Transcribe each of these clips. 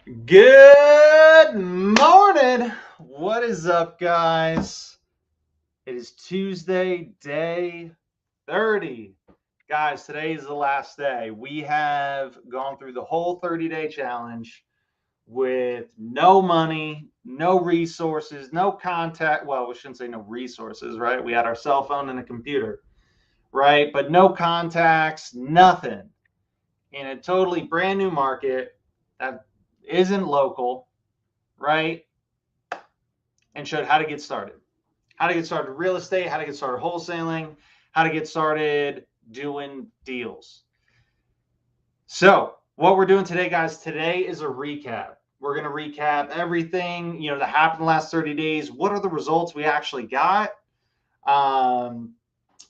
Good morning. What is up, guys? It is Tuesday, day 30. Guys, today is the last day. We have gone through the whole 30-day challenge with no money, no resources, no contact. Well, we shouldn't say no resources, right? We had our cell phone and a computer, right? But no contacts, nothing. In a totally brand new market that isn't local, right? And showed how to get started. How to get started real estate, how to get started wholesaling, how to get started doing deals. So, what we're doing today, guys, today is a recap. We're going to recap everything, that happened in the last 30 days. What are the results we actually got?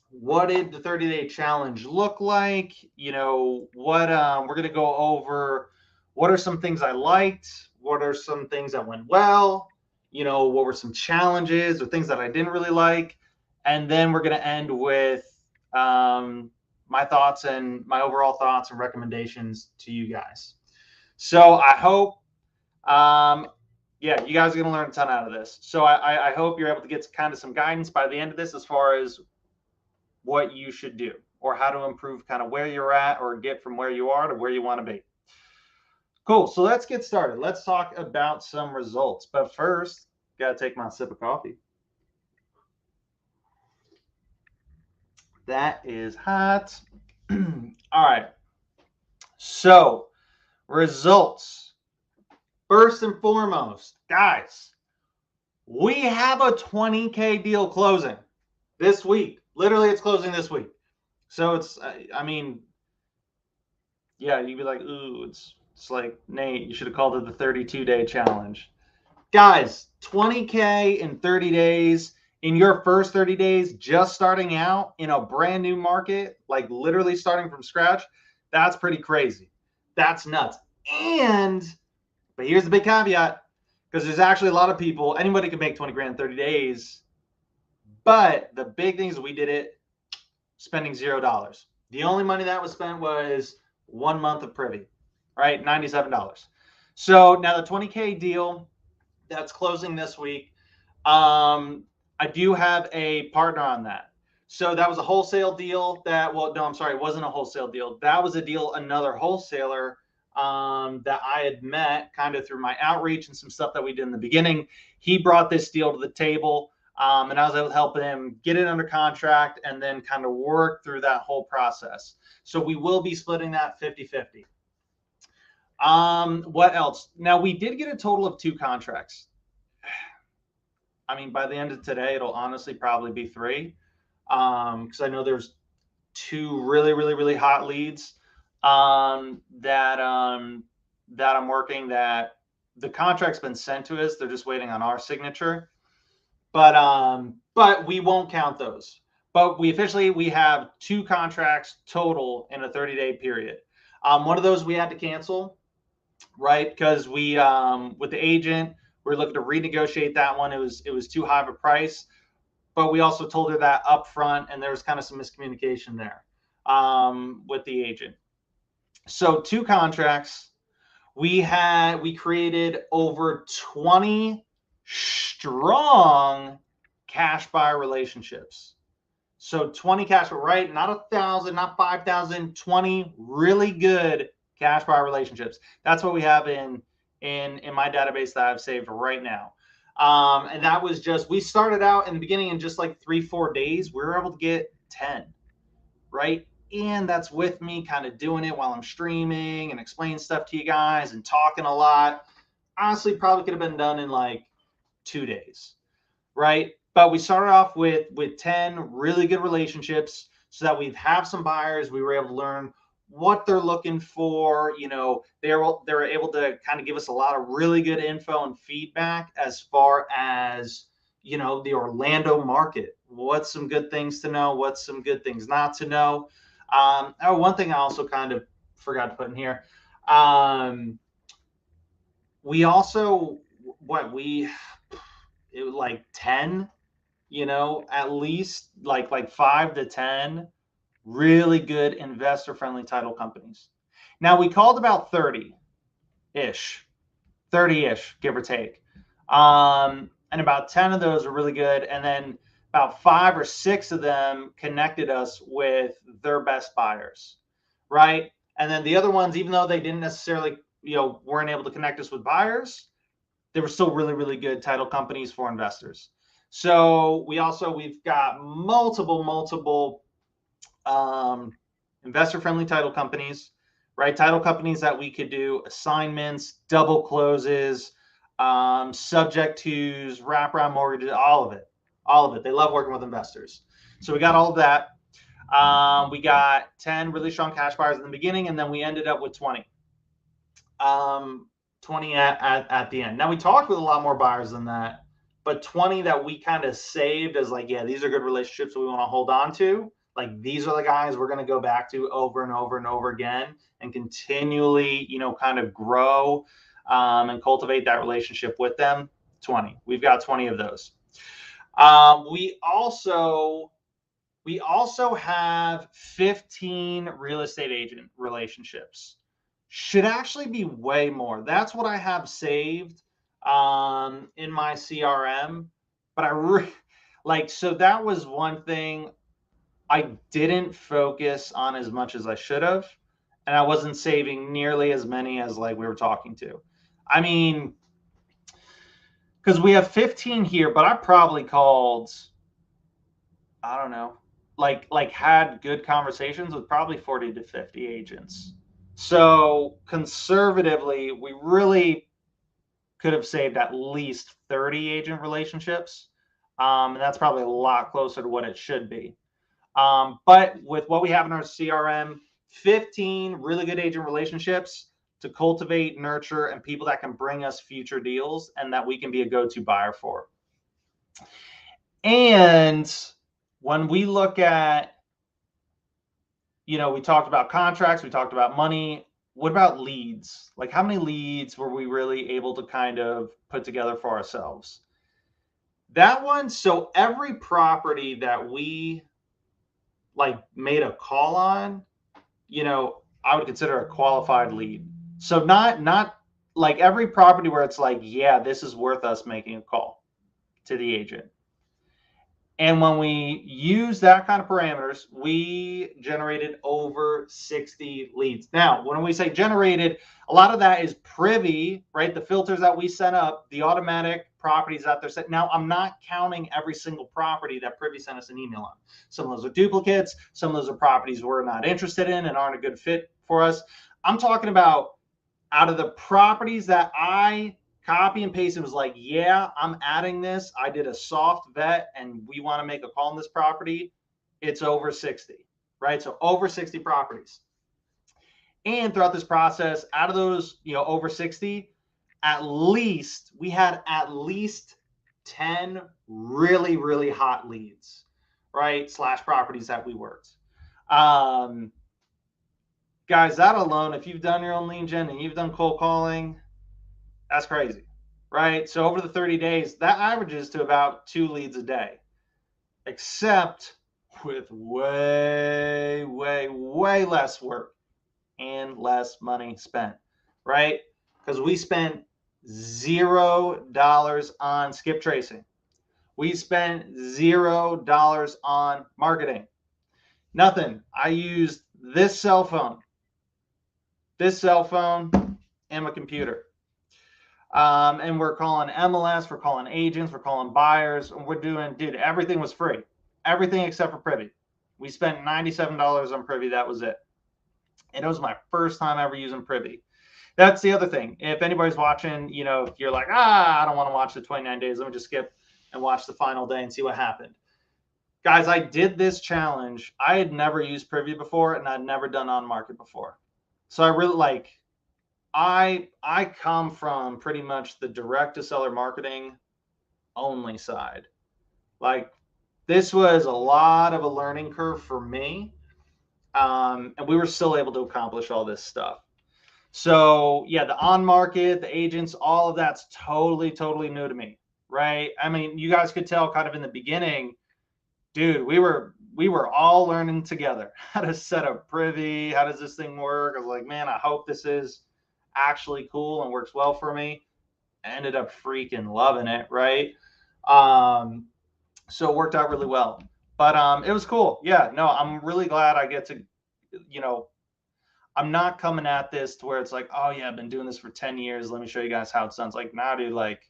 What did the 30-day challenge look like? What we're going to go over what are some things I liked? What are some things that went well? What were some challenges or things that I didn't really like? And then we're going to end with my thoughts and my overall thoughts and recommendations to you guys. So I hope, you guys are going to learn a ton out of this. So I hope you're able to get kind of some guidance by the end of this as far as what you should do or how to improve kind of where you're at or get from where you are to where you want to be. Cool. So let's get started. Let's talk about some results. But first, got to take my sip of coffee. That is hot. All right. So, results. First and foremost, guys, we have a 20K deal closing this week. Literally, it's closing this week. So it's, you'd be like, ooh, it's like, Nate, you should have called it the 32-day challenge. Guys, 20K in 30 days. In your first 30 days, just starting out in a brand new market, like literally starting from scratch, that's pretty crazy. That's nuts. But here's the big caveat, because there's actually a lot of people, anybody can make 20 grand in 30 days. But the big thing is we did it spending $0. The only money that was spent was 1 month of privy, right? $97. So now the 20K deal that's closing this week, I do have a partner on that. So that was a wholesale deal it wasn't a wholesale deal. That was a deal, another wholesaler that I had met kind of through my outreach and some stuff that we did in the beginning. He brought this deal to the table. And I was able to help him get it under contract and then kind of work through that whole process. So we will be splitting that 50-50. What else? Now, we did get a total of 2 contracts. By the end of today, it'll honestly probably be 3. Because I know there's 2 really, really, really hot leads that I'm working, that the contract's been sent to us. They're just waiting on our signature. But we won't count those. But we have 2 contracts total in a 30-day period. One of those we had to cancel, right? Because we with the agent, we're looking to renegotiate that one. It was too high of a price, but we also told her that up front, and there was kind of some miscommunication there with the agent. So 2 contracts. We created over 20 strong cash buyer relationships. So 20 cash, right? Not 1,000, not 5,000, 20 really good cash buyer relationships. That's what we have in my database that I've saved right now. And that was we started out in the beginning in just like 3-4 days. We were able to get 10, right? And that's with me kind of doing it while I'm streaming and explaining stuff to you guys and talking a lot. Honestly, probably could have been done in like 2 days, right? But we started off with 10 really good relationships so that we have some buyers. We were able to learn what they're looking for. They were able to kind of give us a lot of really good info and feedback as far as, the Orlando market. What's some good things to know? What's some good things not to know? One thing I also kind of forgot to put in here. We also, it was like 10, at least like 5 to 10 really good investor friendly title companies. Now we called about 30 ish. 30-ish, give or take. And about 10 of those were really good. And then about 5 or 6 of them connected us with their best buyers, right? And then the other ones, even though they didn't necessarily, weren't able to connect us with buyers, they were still really, really good title companies for investors. So we've got multiple investor-friendly title companies, right? Title companies that we could do assignments, double closes, subject tos, wraparound mortgages, all of it. They love working with investors. So we got all of that. We got 10 really strong cash buyers in the beginning, and then we ended up with 20. 20 at the end. Now we talked with a lot more buyers than that, but 20 that we kind of saved as like, yeah, these are good relationships that we want to hold on to. Like these are the guys we're going to go back to over and over and over again and continually, kind of grow and cultivate that relationship with them. 20. We've got 20 of those. We also have 15 real estate agent relationships. Should actually be way more. That's what I have saved in my CRM. But so that was one thing I didn't focus on as much as I should have. And I wasn't saving nearly as many as like we were talking to. I mean, because we have 15 here, but I probably called, I don't know, like had good conversations with probably 40 to 50 agents. So conservatively, we really could have saved at least 30 agent relationships. And that's probably a lot closer to what it should be. But with what we have in our CRM, 15 really good agent relationships to cultivate, nurture, and people that can bring us future deals and that we can be a go-to buyer for. And when we look at, we talked about contracts, we talked about money. What about leads? Like how many leads were we really able to kind of put together for ourselves? That one, so every property that we made a call on, I would consider a qualified lead. So not like every property where it's like, yeah, this is worth us making a call to the agent. And when we use that kind of parameters, we generated over 60 leads. Now, when we say generated, a lot of that is privy, right? The filters that we set up, the automatic properties that they're set. Now, I'm not counting every single property that Privy sent us an email on. Some of those are duplicates. Some of those are properties we're not interested in and aren't a good fit for us. I'm talking about out of the properties that I copy and paste, it was like, yeah, I'm adding this. I did a soft vet and we want to make a call on this property. It's over 60, right? So over 60 properties. And throughout this process, out of those, over 60, we had at least 10 really, really hot leads, right? / properties that we worked. Guys, that alone, if you've done your own lead gen and you've done cold calling, that's crazy, right? So over the 30 days, that averages to about 2 leads a day, except with way, way, way less work and less money spent, right? Because we spent $0 on skip tracing. We spent $0 on marketing. Nothing. I used this cell phone, and my computer. And we're calling MLS, we're calling agents, we're calling buyers, and we're doing, everything was free. Everything except for Privy. We spent $97 on Privy. That was it. And it was my first time ever using Privy. That's the other thing. If anybody's watching, if you're like, I don't want to watch the 29 days, let me just skip and watch the final day and see what happened. Guys, I did this challenge. I had never used Privy before, and I'd never done on market before. So I really I come from pretty much the direct to seller marketing only side. This was a lot of a learning curve for me. And we were still able to accomplish all this stuff. So yeah, the on market, the agents, all of that's totally new to me, right? I mean, you guys could tell kind of in the beginning, dude, we were all learning together how to set up Privy. How does this thing work? I was like, man, I hope this is actually cool and works well for me. ended up freaking loving it, right? So it worked out really well. But it was cool. Yeah, no, I'm really glad I get to, you know, I'm not coming at this to where it's like, oh yeah, I've been doing this for 10 years. Let me show you guys how it's done. It's like, nah, dude, like,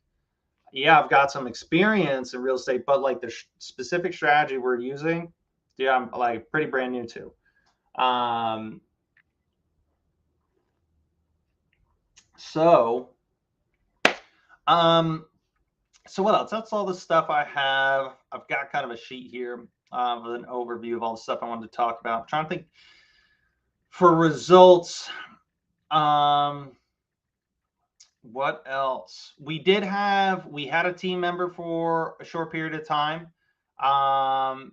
yeah, I've got some experience in real estate, but like the specific strategy we're using, yeah, I'm like pretty brand new to. Um, so, um, so what else? That's all the stuff I have. I've got kind of a sheet here with an overview of all the stuff I wanted to talk about. I'm trying to think for results. Um, what else? We had a team member for a short period of time.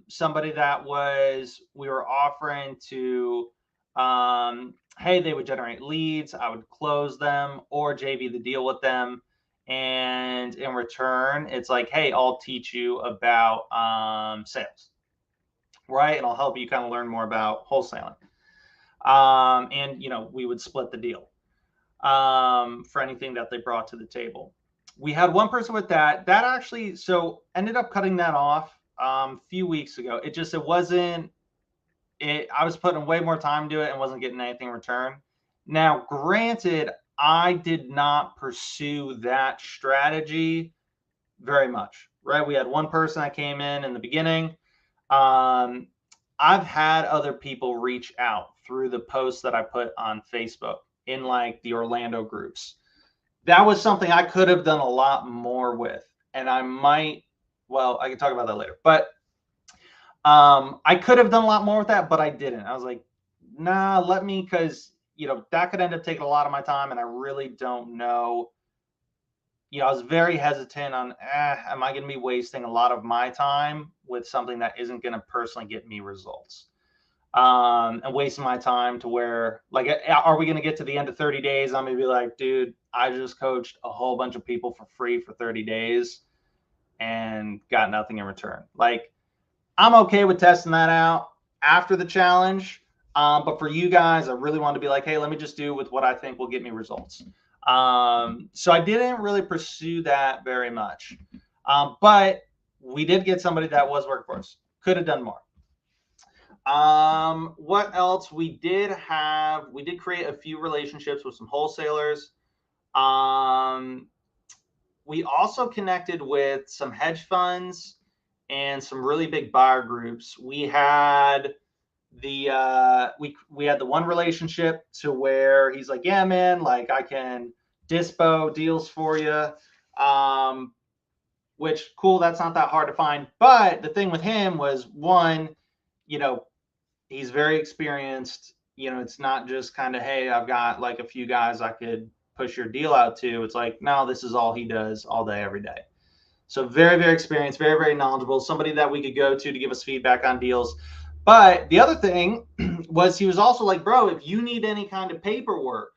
Somebody that we were offering to, hey, they would generate leads, I would close them or JV the deal with them. And in return, it's like, hey, I'll teach you about sales, right? And I'll help you kind of learn more about wholesaling. And, we would split the deal for anything that they brought to the table. We had one person with that actually, so ended up cutting that off a few weeks ago. It wasn't, I was putting way more time into it and wasn't getting anything in return. Now, granted, I did not pursue that strategy very much, right? We had one person that came in the beginning. I've had other people reach out through the posts that I put on Facebook in like the Orlando groups. That was something I could have done a lot more with. And I can talk about that later. But I could have done a lot more with that, but I didn't. I was like, nah, because, that could end up taking a lot of my time. And I really don't know. I was very hesitant on, am I going to be wasting a lot of my time with something that isn't going to personally get me results? And wasting my time to where, like, are we going to get to the end of 30 days? I'm going to be like, dude, I just coached a whole bunch of people for free for 30 days and got nothing in return. Like, I'm okay with testing that out after the challenge. But for you guys, I really want to be like, hey, let me just do with what I think will get me results. So I didn't really pursue that very much. But we did get somebody that was working for us. Could have done more. What else? We did create a few relationships with some wholesalers. We also connected with some hedge funds and some really big buyer groups. We had we had the one relationship to where he's like, yeah, man, like I can dispo deals for you. Which cool, that's not that hard to find. But the thing with him was one, he's very experienced. It's not just kind of, hey, I've got like a few guys I could push your deal out to. It's like, no, this is all he does all day, every day. So very, very experienced, very, very knowledgeable, somebody that we could go to give us feedback on deals. But the other thing was he was also like, bro, if you need any kind of paperwork,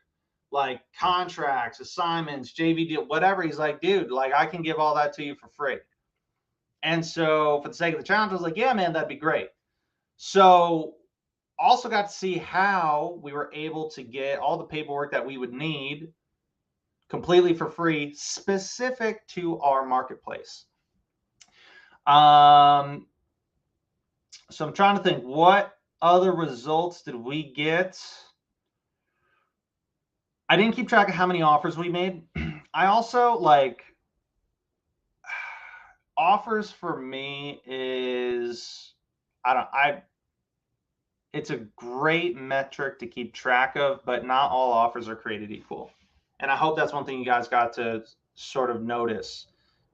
like contracts, assignments, JV deal, whatever, he's like, dude, like I can give all that to you for free. And so for the sake of the challenge, I was like, yeah, man, that'd be great. So also got to see how we were able to get all the paperwork that we would need completely for free, specific to our marketplace. So I'm trying to think, what other results did we get? I didn't keep track of how many offers we made. I also offers for me is, it's a great metric to keep track of, but not all offers are created equal. And I hope that's one thing you guys got to sort of notice,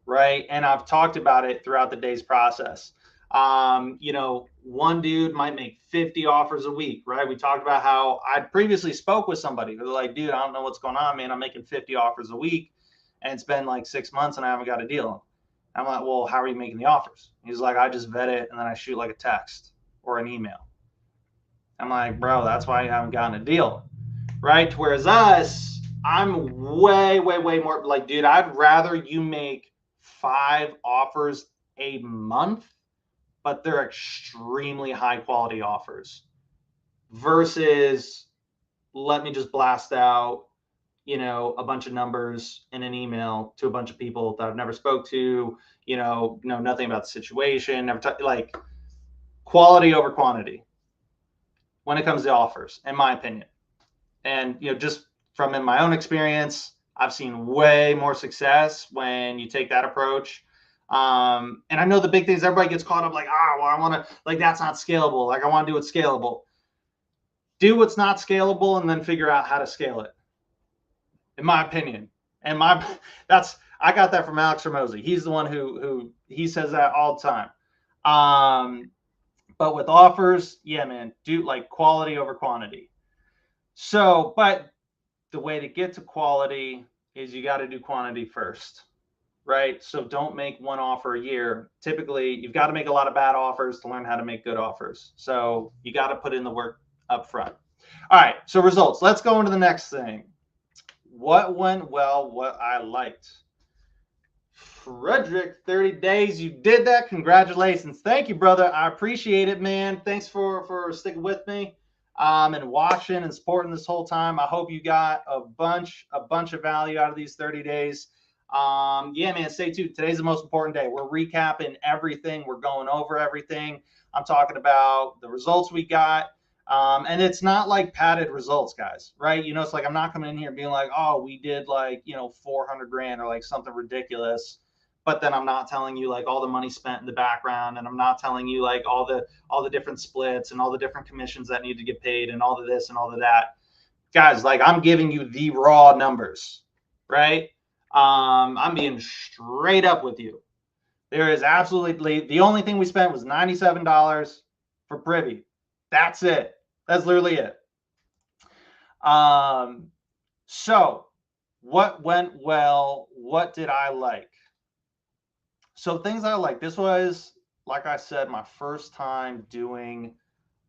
right? And I've talked about it throughout the day's process. One dude might make 50 offers a week, right? We talked about how I previously spoke with somebody. They're like, dude, I don't know what's going on, man. I'm making 50 offers a week and it's been like 6 months and I haven't got a deal. I'm like, well, how are you making the offers? He's like, I just vet it and then I shoot like a text or an email. I'm like, bro, that's why you haven't gotten a deal, right? Whereas us, I'm way, way, way more like, dude, I'd rather you make 5 offers a month, but they're extremely high quality offers versus let me just blast out a bunch of numbers in an email to a bunch of people that I've never spoke to, know nothing about the situation, never like quality over quantity when it comes to offers, in my opinion. And just from in my own experience, I've seen way more success when you take that approach. And I know the big things everybody gets caught up like, well, I want to, like, that's not scalable. Like, I want to do it scalable. Do what's not scalable and then figure out how to scale it, in my opinion. And I got that from Alex Ramosi. He's the one who he says that all the time. But with offers, yeah, man, do like quality over quantity. So, but the way to get to quality is you got to do quantity first, right? So don't make one offer a year. Typically, you've got to make a lot of bad offers to learn how to make good offers. So you got to put in the work up front. All right, so results. Let's go into the next thing. What went well, what I liked. Frederick, 30 days. You did that. Congratulations. Thank you, brother. I appreciate it, man. Thanks for sticking with me and watching and supporting this whole time. I hope you got a bunch of value out of these 30 days. Yeah, man, stay tuned. Today's the most important day. We're recapping everything. We're going over everything. I'm talking about the results we got. And it's not like padded results, guys, right? It's like I'm not coming in here being like, oh, we did like, 400 grand or like something ridiculous. But then I'm not telling you like all the money spent in the background, and I'm not telling you like all the different splits and all the different commissions that need to get paid and all of this and all of that. Guys, like I'm giving you the raw numbers, right? I'm being straight up with you. There is absolutely the only thing we spent was $97 for privy. That's it. That's literally it. So what went well? What did I like? So things I like. This was, like I said, my first time doing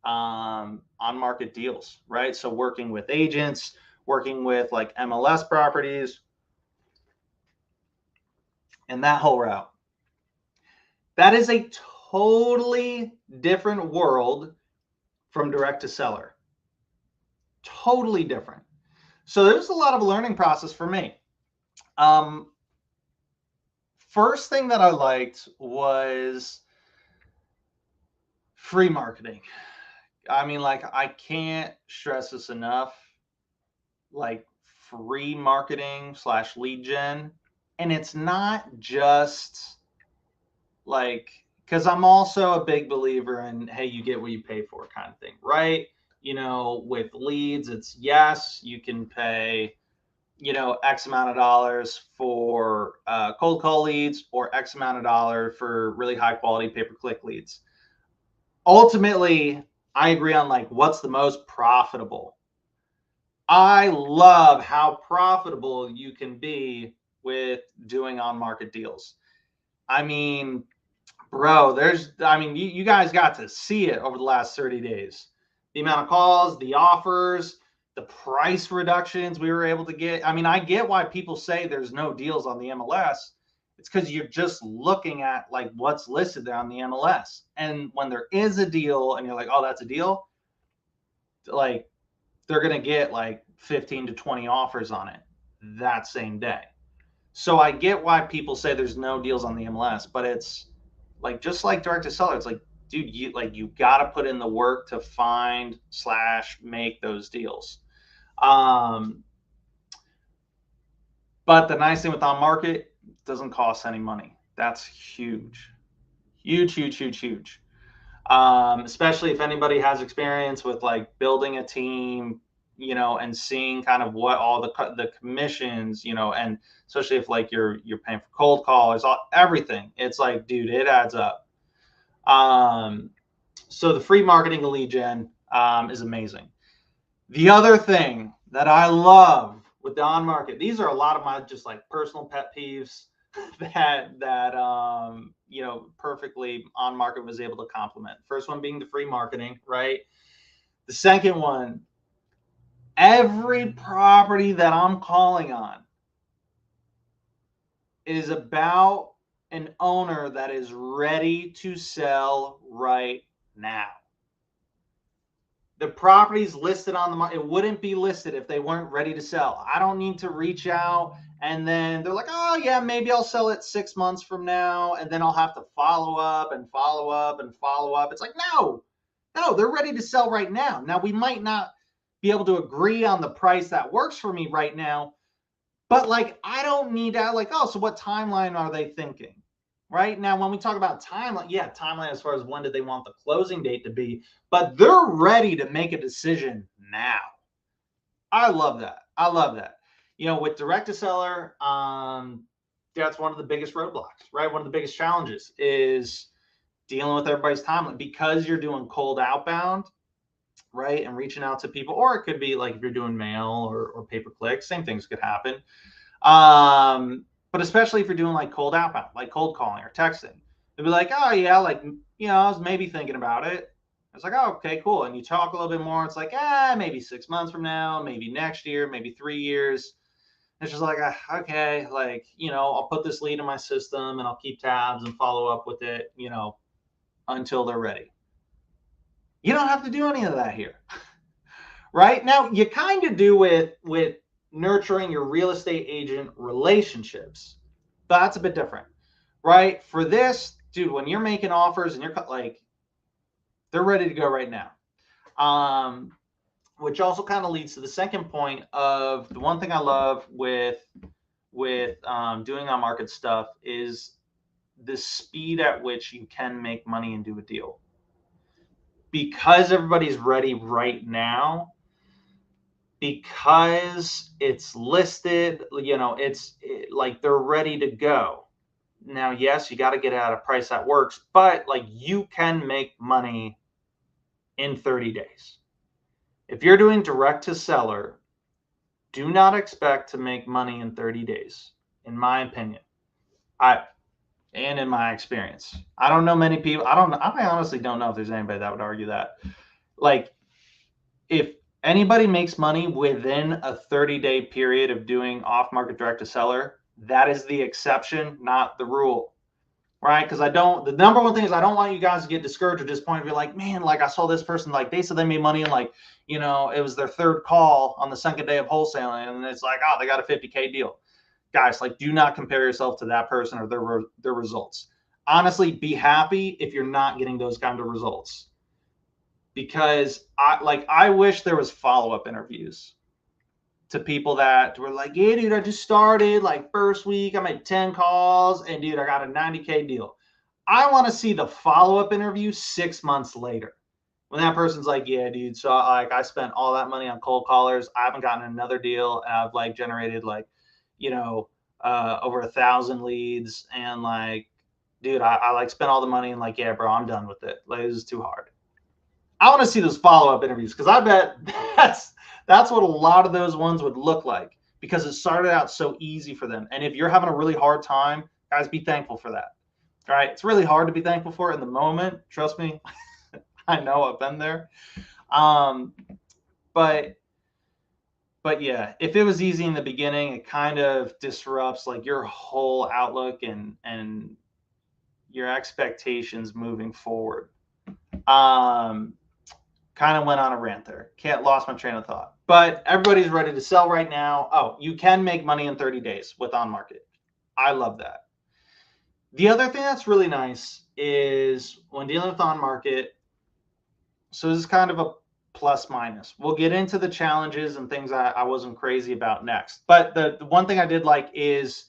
on-market deals, right? So working with agents, working with like MLS properties, and that whole route. That is a totally different world from direct to seller. Totally different. So there was a lot of a learning process for me. First thing that I liked was free marketing. I mean, like, I can't stress this enough. Like, free marketing / lead gen. And it's not just like, because I'm also a big believer in, hey, you get what you pay for kind of thing, right? With leads, it's yes, you can pay, X amount of dollars for cold call leads or X amount of dollars for really high quality pay-per-click leads. Ultimately, I agree on like what's the most profitable. I love how profitable you can be with doing on-market deals. I mean, bro, you guys got to see it over the last 30 days. The amount of calls, the offers, the price reductions we were able to get. I mean, I get why people say there's no deals on the MLS. It's because you're just looking at like what's listed there on the MLS. And when there is a deal and you're like, oh, that's a deal, like they're going to get like 15 to 20 offers on it that same day. So I get why people say there's no deals on the MLS, but it's like, just like direct to seller, it's like, dude, you got to put in the work to find / make those deals. But the nice thing with on market, it doesn't cost any money. That's huge, huge, huge, huge, huge. Especially if anybody has experience with like building a team, and seeing kind of what all the commissions, and especially if like you're paying for cold calls, everything. It's like, dude, it adds up. So the free marketing lead gen is amazing. The other thing that I love with the on market, these are a lot of my just like personal pet peeves that perfectly on market was able to complement. First one being the free marketing, right? The second one, every property that I'm calling on is about an owner that is ready to sell right now. The property's listed on the market. It wouldn't be listed if they weren't ready to sell. I don't need to reach out and then they're like, oh yeah, maybe I'll sell it 6 months from now. And then I'll have to follow up and follow up and follow up. It's like, no, they're ready to sell right now. Now we might not be able to agree on the price that works for me right now, but like, I don't need to like, oh, so what timeline are they thinking? Right now, when we talk about timeline, yeah, timeline as far as when did they want the closing date to be, but they're ready to make a decision now. I love that. I love that. With direct to seller, that's one of the biggest roadblocks, right? One of the biggest challenges is dealing with everybody's timeline because you're doing cold outbound, right? And reaching out to people, or it could be like if you're doing mail or pay per click, same things could happen. But especially if you're doing like cold outbound, like cold calling or texting, they'll be like, oh yeah, like, I was maybe thinking about it. It's like, oh, okay, cool. And you talk a little bit more. It's like, maybe 6 months from now, maybe next year, maybe 3 years. It's just like, okay, like, I'll put this lead in my system and I'll keep tabs and follow up with it, until they're ready. You don't have to do any of that here. Right now, you kind of do with nurturing your real estate agent relationships. But that's a bit different, right? For this, dude, when you're making offers and you're like, they're ready to go right now. Which also kind of leads to the second point of the one thing I love with doing on market stuff is the speed at which you can make money and do a deal. Because everybody's ready right now, because it's listed, it's like they're ready to go. Now, yes, you got to get at a price that works, but like you can make money in 30 days. If you're doing direct to seller, do not expect to make money in 30 days, in my opinion. And in my experience, I don't know many people. I honestly don't know if there's anybody that would argue that. Like, if anybody makes money within a 30-day period of doing off-market direct to seller, that is the exception, not the rule, right? Because the number one thing is I don't want you guys to get discouraged or disappointed. Be like, man, like I saw this person, like they said they made money and like, it was their third call on the second day of wholesaling. And it's like, oh, they got a 50K deal. Guys, like, do not compare yourself to that person or their results. Honestly, be happy if you're not getting those kind of results. Because I wish there was follow-up interviews to people that were like, yeah, dude, I just started like first week, I made 10 calls and dude, I got a 90K deal. I want to see the follow-up interview 6 months later. When that person's like, yeah, dude, so like I spent all that money on cold callers. I haven't gotten another deal. And I've like generated like, over 1,000 leads. And like, dude, I like spent all the money and like, yeah, bro, I'm done with it. Like, this is too hard. I want to see those follow-up interviews because I bet that's what a lot of those ones would look like because it started out so easy for them. And if you're having a really hard time, guys, be thankful for that. All right. It's really hard to be thankful for in the moment. Trust me. I know I've been there. But yeah, if it was easy in the beginning, it kind of disrupts like your whole outlook and your expectations moving forward. Kind of went on a rant there. Lost my train of thought. But everybody's ready to sell right now. Oh, you can make money in 30 days with on market. I love that. The other thing that's really nice is when dealing with on market, so this is kind of a plus minus. We'll get into the challenges and things I wasn't crazy about next. But the one thing I did like is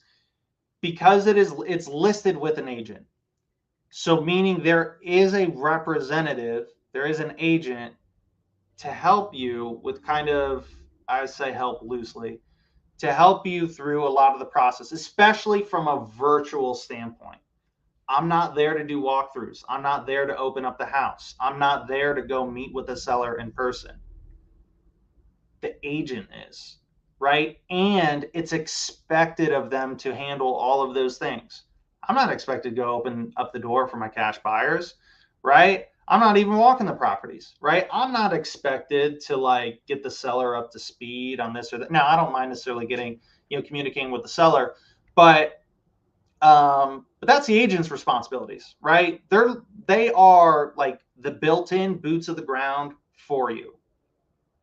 because it's listed with an agent. So meaning there is a representative, there is an agent to help you with kind of, I say help loosely, to help you through a lot of the process, especially from a virtual standpoint. I'm not there to do walkthroughs. I'm not there to open up the house. I'm not there to go meet with the seller in person. The agent is, right? And it's expected of them to handle all of those things. I'm not expected to go open up the door for my cash buyers, right? I'm not even walking the properties, right? I'm not expected to like get the seller up to speed on this or that. Now, I don't mind necessarily getting, communicating with the seller, but that's the agent's responsibilities, right? They are like the built-in boots of the ground for you.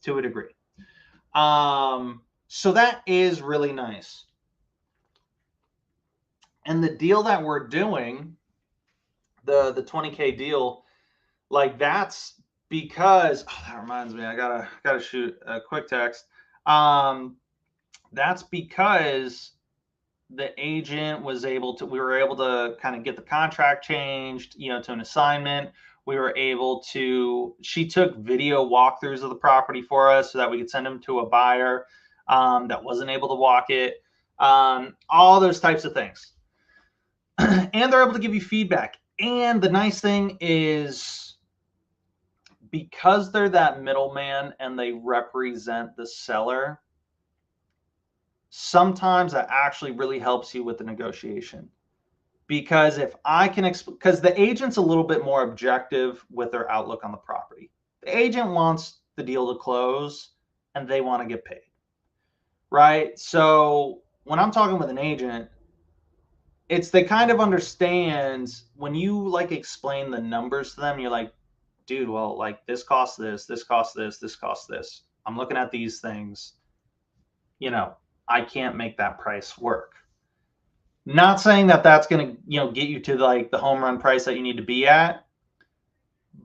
to a degree. So that is really nice. And the deal that we're doing, the 20K deal, like that's because that reminds me, I gotta shoot a quick text. That's because the agent was able to, we were able to kind of get the contract changed, to an assignment. We were able to, she took video walkthroughs of the property for us so that we could send them to a buyer that wasn't able to walk it. All those types of things. And they're able to give you feedback. And the nice thing is, because they're that middleman and they represent the seller, sometimes that actually really helps you with the negotiation. Because if I can, because the agent's a little bit more objective with their outlook on the property. The agent wants the deal to close and they want to get paid, right? So when I'm talking with an agent, it's they kind of understand when you like explain the numbers to them. You're like, dude, well, like this costs this, this costs this, this costs this. I'm looking at these things. I can't make that price work. Not saying that that's going to, get you to like the home run price that you need to be at.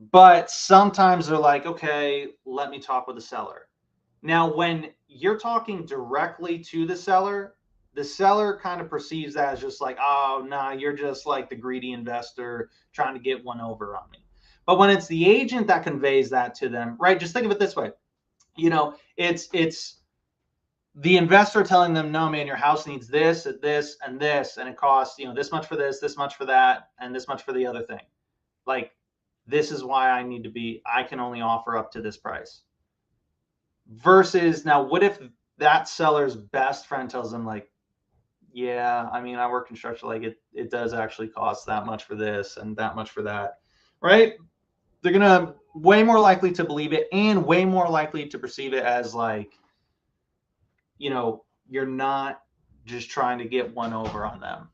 But sometimes they're like, okay, let me talk with the seller. Now, when you're talking directly to the seller kind of perceives that as just like, oh, no, you're just like the greedy investor trying to get one over on me. But when it's the agent that conveys that to them, right? Just think of it this way. It's the investor telling them, no, man, your house needs this, this, and this, and it costs, this much for this much for that, and this much for the other thing. Like, this is why I can only offer up to this price. Versus now, what if that seller's best friend tells them like, yeah, I mean, I work construction, like it does actually cost that much for this and that much for that, right? They're gonna way more likely to believe it and way more likely to perceive it as like, you're not just trying to get one over on them.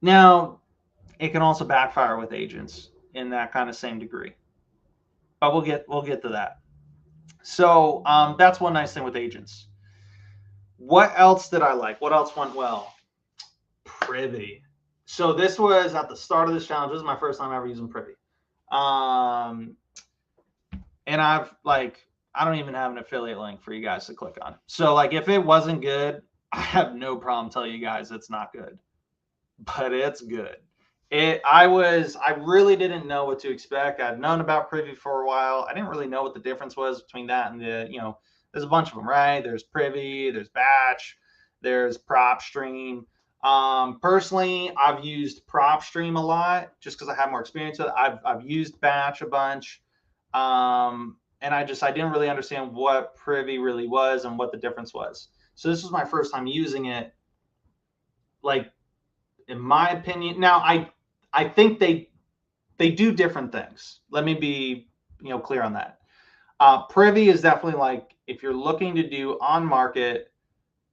Now, it can also backfire with agents in that kind of same degree, but we'll get to that. So that's one nice thing with agents. What else did I like? What else went well? Privy. So this was at the start of this challenge. This is my first time ever using Privy. And I don't even have an affiliate link for you guys to click on. So like if it wasn't good, I have no problem telling you guys it's not good. But it's good. I really didn't know what to expect. I'd known about Privy for a while. I didn't really know what the difference was between that and there's a bunch of them, right? There's Privy, there's Batch, there's PropStream. Personally, I've used PropStream a lot just because I have more experience with it. I've used Batch a bunch. And I didn't really understand what Privy really was and what the difference was. So this was my first time using it. Like, in my opinion, now I think they do different things. Let me be clear on that. Privy is definitely like if you're looking to do on market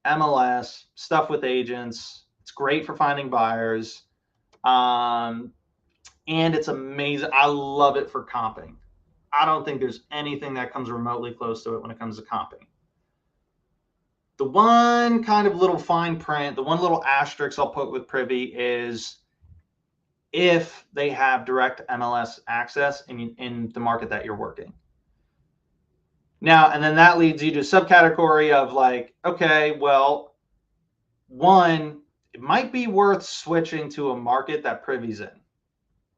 MLS stuff with agents, it's great for finding buyers, and it's amazing. I love it for comping. I don't think there's anything that comes remotely close to it when it comes to comping. The one kind of little fine print, the one little asterisk I'll put with Privy is if they have direct MLS access in the market that you're working. Now, and then that leads you to a subcategory of like, okay, well, one, it might be worth switching to a market that Privy's in.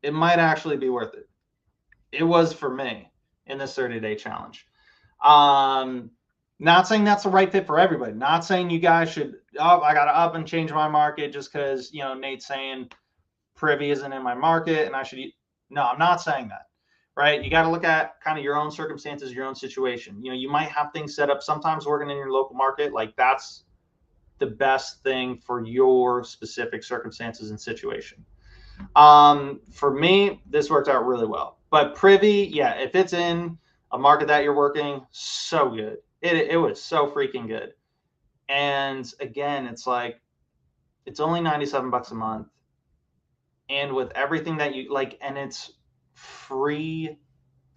It might actually be worth it. It was for me in this 30-day challenge. Not saying that's the right fit for everybody. Not saying you guys should, I got to up and change my market just because, Nate's saying Privy isn't in my market and I should. No, I'm not saying that, right? You got to look at kind of your own circumstances, your own situation. You might have things set up sometimes working in your local market. Like that's the best thing for your specific circumstances and situation. For me, this worked out really well. But Privy, yeah, if it's in a market that you're working, so good. It was so freaking good. And again, it's like, it's only $97 a month. And with everything that you like, and it's free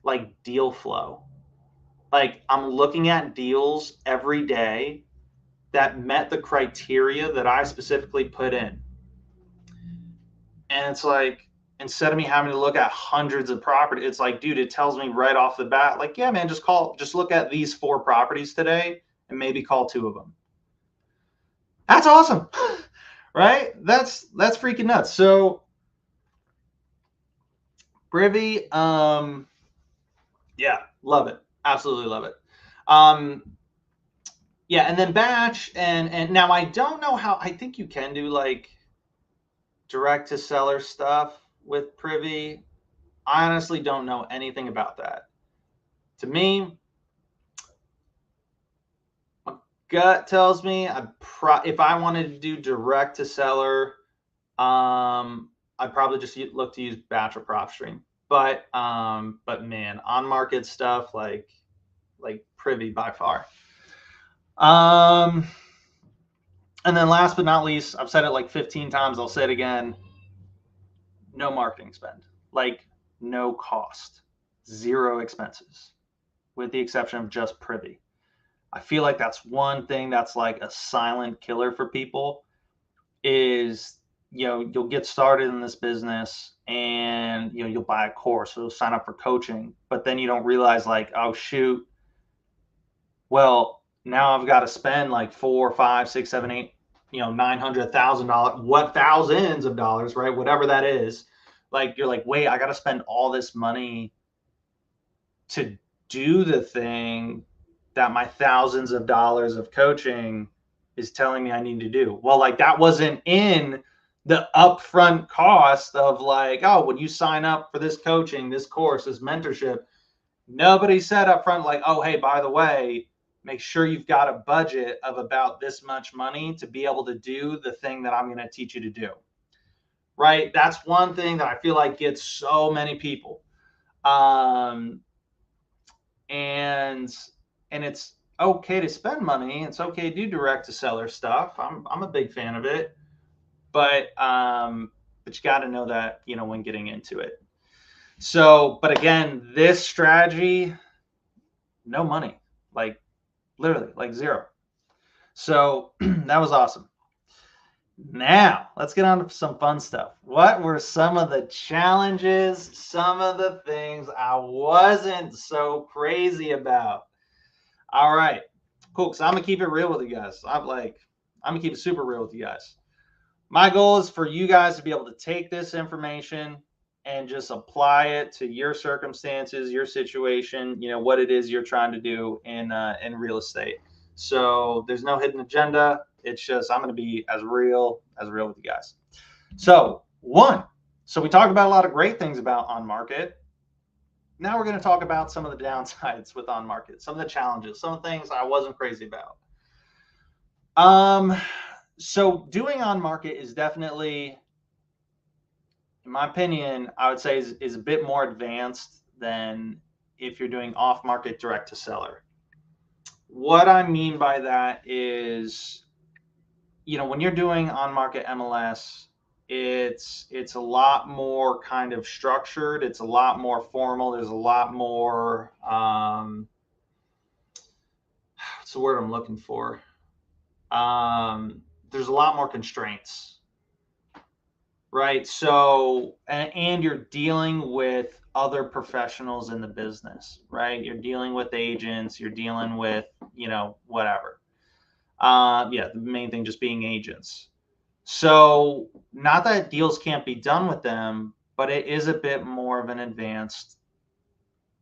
like deal flow. Like I'm looking at deals every day that met the criteria that I specifically put in. And it's like, instead of me having to look at hundreds of properties, it's like, dude, it tells me right off the bat, like, yeah, man, just look at these 4 properties today and maybe call 2 of them. That's awesome. Right? That's freaking nuts. So Privy, yeah, love it. Absolutely love it. Yeah, and then batch and now I don't know how, I think you can do like direct to seller stuff with Privy. I honestly don't know anything about that. To me, my gut tells me if I wanted to do direct to seller, I'd probably just look to use batch or prop stream. But man, on market stuff like Privy by far. And then last but not least, I've said it like 15 times. I'll say it again. No marketing spend, like no cost, 0 expenses, with the exception of just Privy. I feel like that's one thing that's like a silent killer for people is, you'll get started in this business and, you'll buy a course, you'll sign up for coaching, but then you don't realize like, oh shoot, well, now I've got to spend like 4, 5, 6, 7, 8, $900,000, what thousands of dollars, right? Whatever that is. Like, you're like, wait, I got to spend all this money to do the thing that my thousands of dollars of coaching is telling me I need to do. Well, like that wasn't in the upfront cost of like, oh, when you sign up for this coaching, this course, this mentorship, nobody said up front like, oh, hey, by the way, make sure you've got a budget of about this much money to be able to do the thing that I'm going to teach you to do. Right? That's one thing that I feel like gets so many people. And it's okay to spend money. It's okay to do direct to seller stuff. I'm a big fan of it, but you got to know that, when getting into it. So, but again, this strategy, no money, like literally like 0. So that was awesome. Now let's get on to some fun stuff. What were some of the challenges, some of the things I wasn't so crazy about? All right, cool. So I'm gonna keep it real with you guys. I'm gonna keep it super real with you guys. My goal is for you guys to be able to take this information and just apply it to your circumstances, your situation, what it is you're trying to do in real estate. So there's no hidden agenda. It's just I'm going to be as real with you guys. So we talked about a lot of great things about on market. Now we're going to talk about some of the downsides with on market, some of the challenges, some of the things I wasn't crazy about. So doing on market is definitely, in my opinion, I would say is a bit more advanced than if you're doing off market direct to seller. What I mean by that is, when you're doing on market MLS, it's a lot more kind of structured. It's a lot more formal. There's a lot more, what's the word I'm looking for? There's a lot more constraints, right? So, and you're dealing with other professionals in the business, right? You're dealing with agents, you're dealing with, whatever. The main thing just being agents. So not that deals can't be done with them, but it is a bit more of an advanced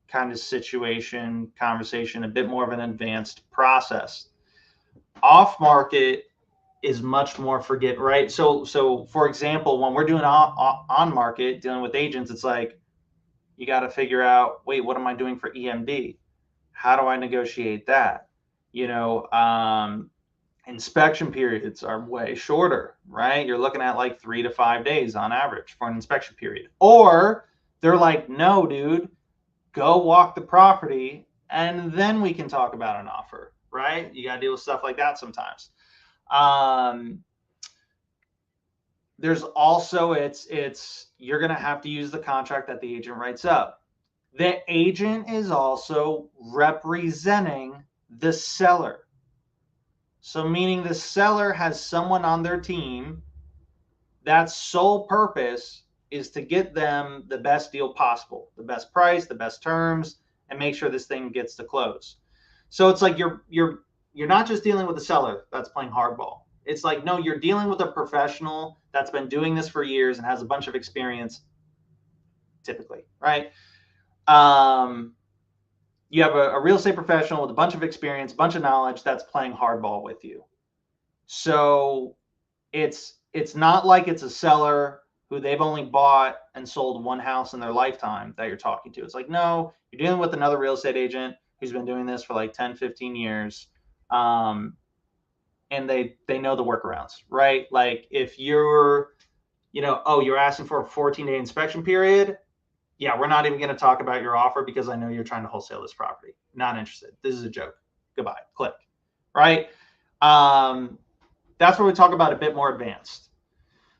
kind of situation, conversation, a bit more of an advanced process. Off market is much more right? So for example, when we're doing on market, dealing with agents, it's like, you got to figure out, wait, what am I doing for EMD? How do I negotiate that? Inspection periods are way shorter, right? You're looking at like 3 to 5 days on average for an inspection period. Or they're like, no, dude, go walk the property and then we can talk about an offer, right? You got to deal with stuff like that sometimes. There's also, you're going to have to use the contract that the agent writes up. The agent is also representing the seller. So meaning the seller has someone on their team that's sole purpose is to get them the best deal possible, the best price, the best terms, and make sure this thing gets to close. So it's like you're not just dealing with the seller that's playing hardball. It's like, no, you're dealing with a professional that's been doing this for years and has a bunch of experience, typically, right? You have a real estate professional with a bunch of experience, a bunch of knowledge that's playing hardball with you. So it's not like it's a seller who they've only bought and sold one house in their lifetime that you're talking to. It's like, no, you're dealing with another real estate agent who's been doing this for like 10, 15 years. And they know the workarounds, right? Like if you're, oh, you're asking for a 14-day inspection period. Yeah, we're not even going to talk about your offer because I know you're trying to wholesale this property. Not interested. This is a joke. Goodbye. Click. Right? That's where we talk about a bit more advanced.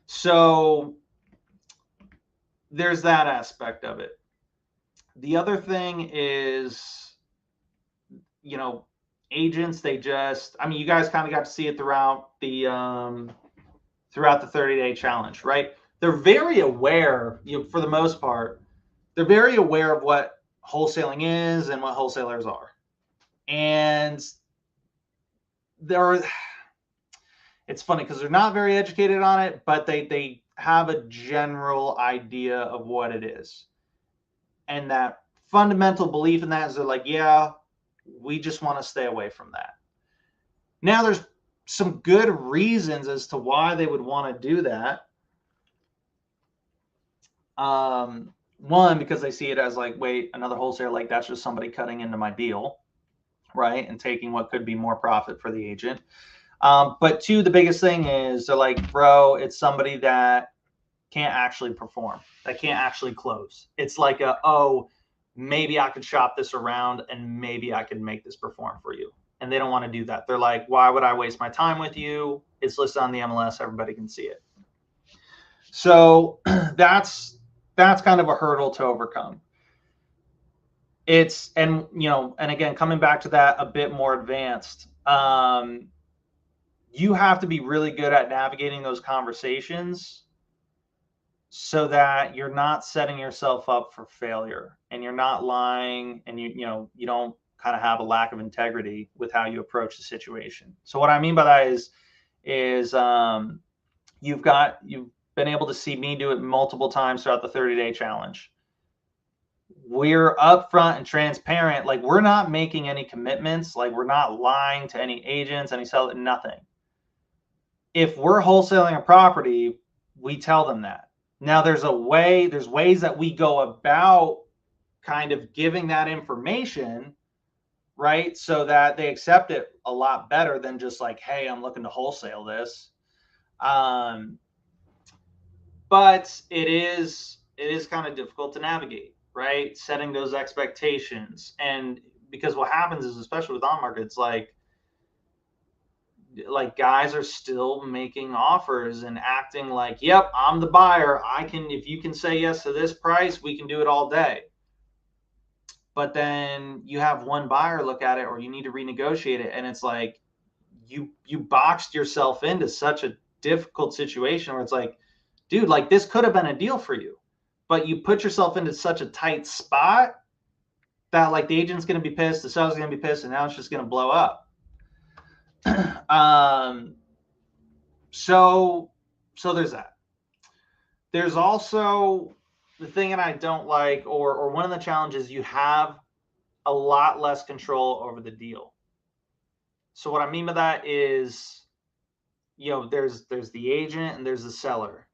So there's that aspect of it. The other thing is, agents, they just, you guys kind of got to see it throughout the 30-day challenge, right? They're very aware, for the most part, they're very aware of what wholesaling is and what wholesalers are. And it's funny because they're not very educated on it, but they have a general idea of what it is. And that fundamental belief in that is they're like, yeah, we just want to stay away from that. Now, there's some good reasons as to why they would want to do that. One, because they see it as like, wait, another wholesaler, like that's just somebody cutting into my deal, right? And taking what could be more profit for the agent. But two, the biggest thing is they're like, bro, it's somebody that can't actually perform, that can't actually close. It's like maybe I could shop this around and maybe I could make this perform for you. And they don't want to do that. They're like, why would I waste my time with you? It's listed on the MLS. Everybody can see it. So that's kind of a hurdle to overcome. And again, coming back to that a bit more advanced, you have to be really good at navigating those conversations so that you're not setting yourself up for failure and you're not lying and you don't kind of have a lack of integrity with how you approach the situation. So what I mean by that is you've been able to see me do it multiple times throughout the 30-day challenge. We're upfront and transparent. Like we're not making any commitments. Like we're not lying to any agents, any seller, nothing. If we're wholesaling a property, we tell them that. Now there's ways that we go about kind of giving that information, right? So that they accept it a lot better than just like, hey, I'm looking to wholesale this. But it is kind of difficult to navigate, right? Setting those expectations. And because what happens is, especially with on markets, like guys are still making offers and acting like, yep, I'm the buyer. If you can say yes to this price, we can do it all day. But then you have one buyer look at it or you need to renegotiate it. And it's like, you boxed yourself into such a difficult situation where it's like, dude, like this could have been a deal for you, but you put yourself into such a tight spot that like the agent's going to be pissed, the seller's going to be pissed, and now it's just going to blow up. So there's that. There's also the thing that I don't like, or one of the challenges, you have a lot less control over the deal. So what I mean by that is, there's the agent and there's the seller.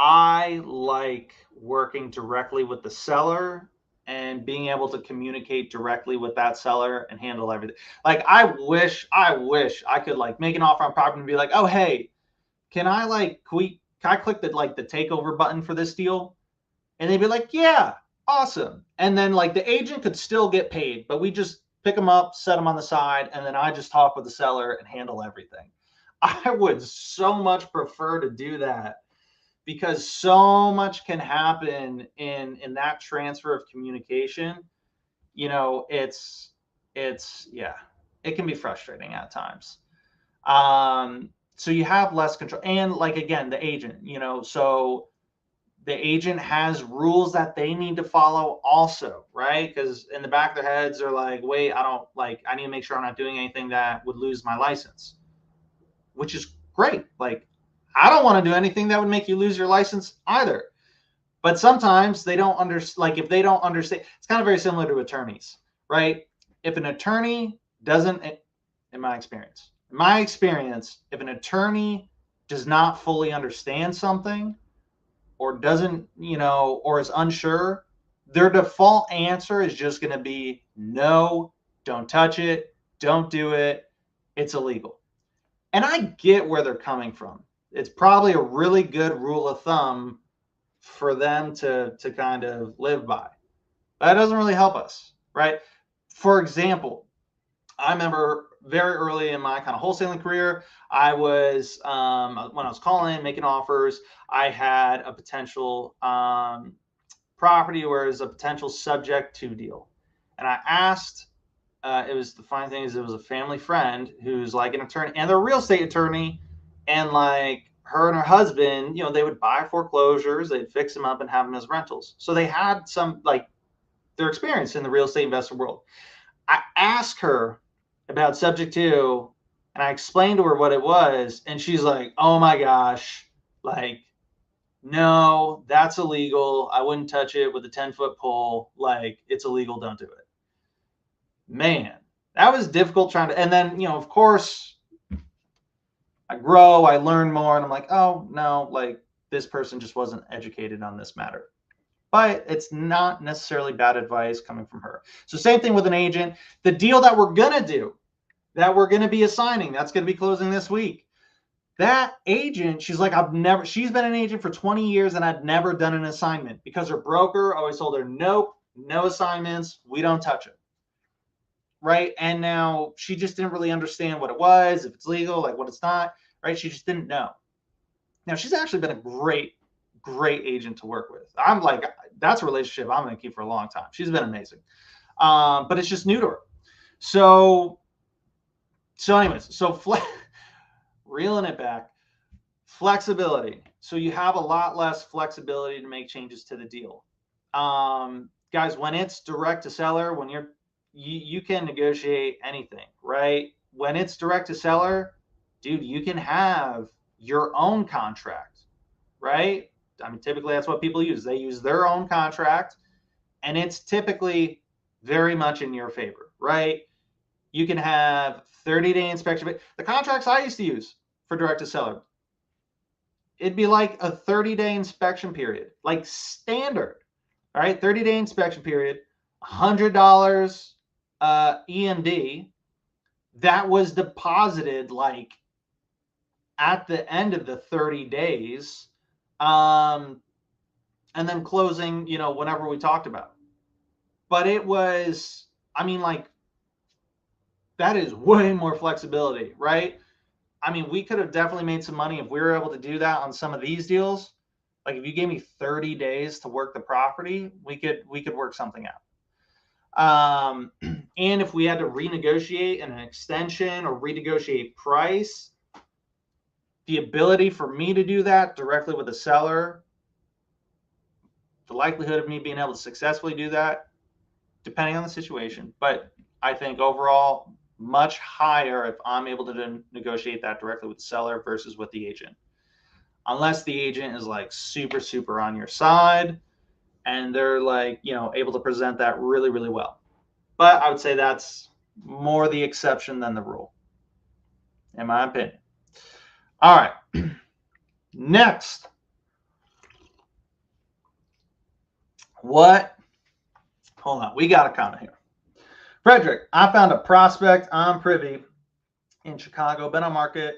I like working directly with the seller and being able to communicate directly with that seller and handle everything. Like I wish I could like make an offer on property and be like, oh, hey, can I click the takeover button for this deal? And they'd be like, yeah, awesome. And then like the agent could still get paid, but we just pick them up, set them on the side, and then I just talk with the seller and handle everything. I would so much prefer to do that because so much can happen in that transfer of communication. It's yeah, it can be frustrating at times. So you have less control, and like again, the agent, so the agent has rules that they need to follow also, right? Because in the back of their heads they're like, wait, I need to make sure I'm not doing anything that would lose my license, which is great. Like, I don't want to do anything that would make you lose your license either. But sometimes they don't understand. Like, if they don't understand, it's kind of very similar to attorneys, right? If an attorney doesn't, in my experience, if an attorney does not fully understand something, or doesn't, or is unsure, their default answer is just going to be no, don't touch it, don't do it, it's illegal. And I get where they're coming from. It's probably a really good rule of thumb for them to kind of live by. That doesn't really help us, right? For example, I remember very early in my kind of wholesaling career, I was, when I was calling, making offers, I had a potential property where it was a potential subject to deal. And I asked, the funny thing is, it was a family friend who's like an attorney, and they're a real estate attorney. And like, her and her husband, they would buy foreclosures, they'd fix them up and have them as rentals. So they had some, like, their experience in the real estate investor world. I asked her about subject to, and I explained to her what it was, and she's like, oh my gosh, like, no, that's illegal. I wouldn't touch it with a 10-foot pole. Like, it's illegal. Don't do it. Man, that was difficult trying to, and then, of course, I grow, I learn more, and I'm like, oh no, like, this person just wasn't educated on this matter. But it's not necessarily bad advice coming from her. So same thing with an agent. The deal that we're going to do, that we're going to be assigning, that's going to be closing this week. That agent, she's like, she's been an agent for 20 years and I'd never done an assignment, because her broker always told her, nope, no assignments, we don't touch it. Right? And now she just didn't really understand what it was, if it's legal, like what it's not, right? She just didn't know. Now, she's actually been a great agent to work with. I'm like, that's a relationship I'm going to keep for a long time. She's been amazing. But it's just new to her. So anyways, reeling it back, flexibility. So you have a lot less flexibility to make changes to the deal. Guys, when it's direct to seller, when you can negotiate anything, right? When it's direct to seller, dude, you can have your own contract, right? I mean, typically that's what people use. They use their own contract, and it's typically very much in your favor, right? You can have 30-day inspection. The contracts I used to use for direct to seller, it'd be like a 30-day inspection period, like standard, all right? 30-day inspection period, $100 EMD that was deposited like at the end of the 30 days. And then closing, whenever we talked about. But it was, I mean, like, that is way more flexibility, right? I mean, we could have definitely made some money if we were able to do that on some of these deals. Like, if you gave me 30 days to work the property, we could work something out. And if we had to renegotiate an extension or renegotiate price, the ability for me to do that directly with the seller, the likelihood of me being able to successfully do that, depending on the situation, but I think overall much higher if I'm able to negotiate that directly with the seller versus with the agent. Unless the agent is like super, super on your side and they're like, able to present that really, really well. But I would say that's more the exception than the rule, in my opinion. All right. Next. Hold on. We got a comment here. Frederick, I found a prospect on Privy in Chicago, been on market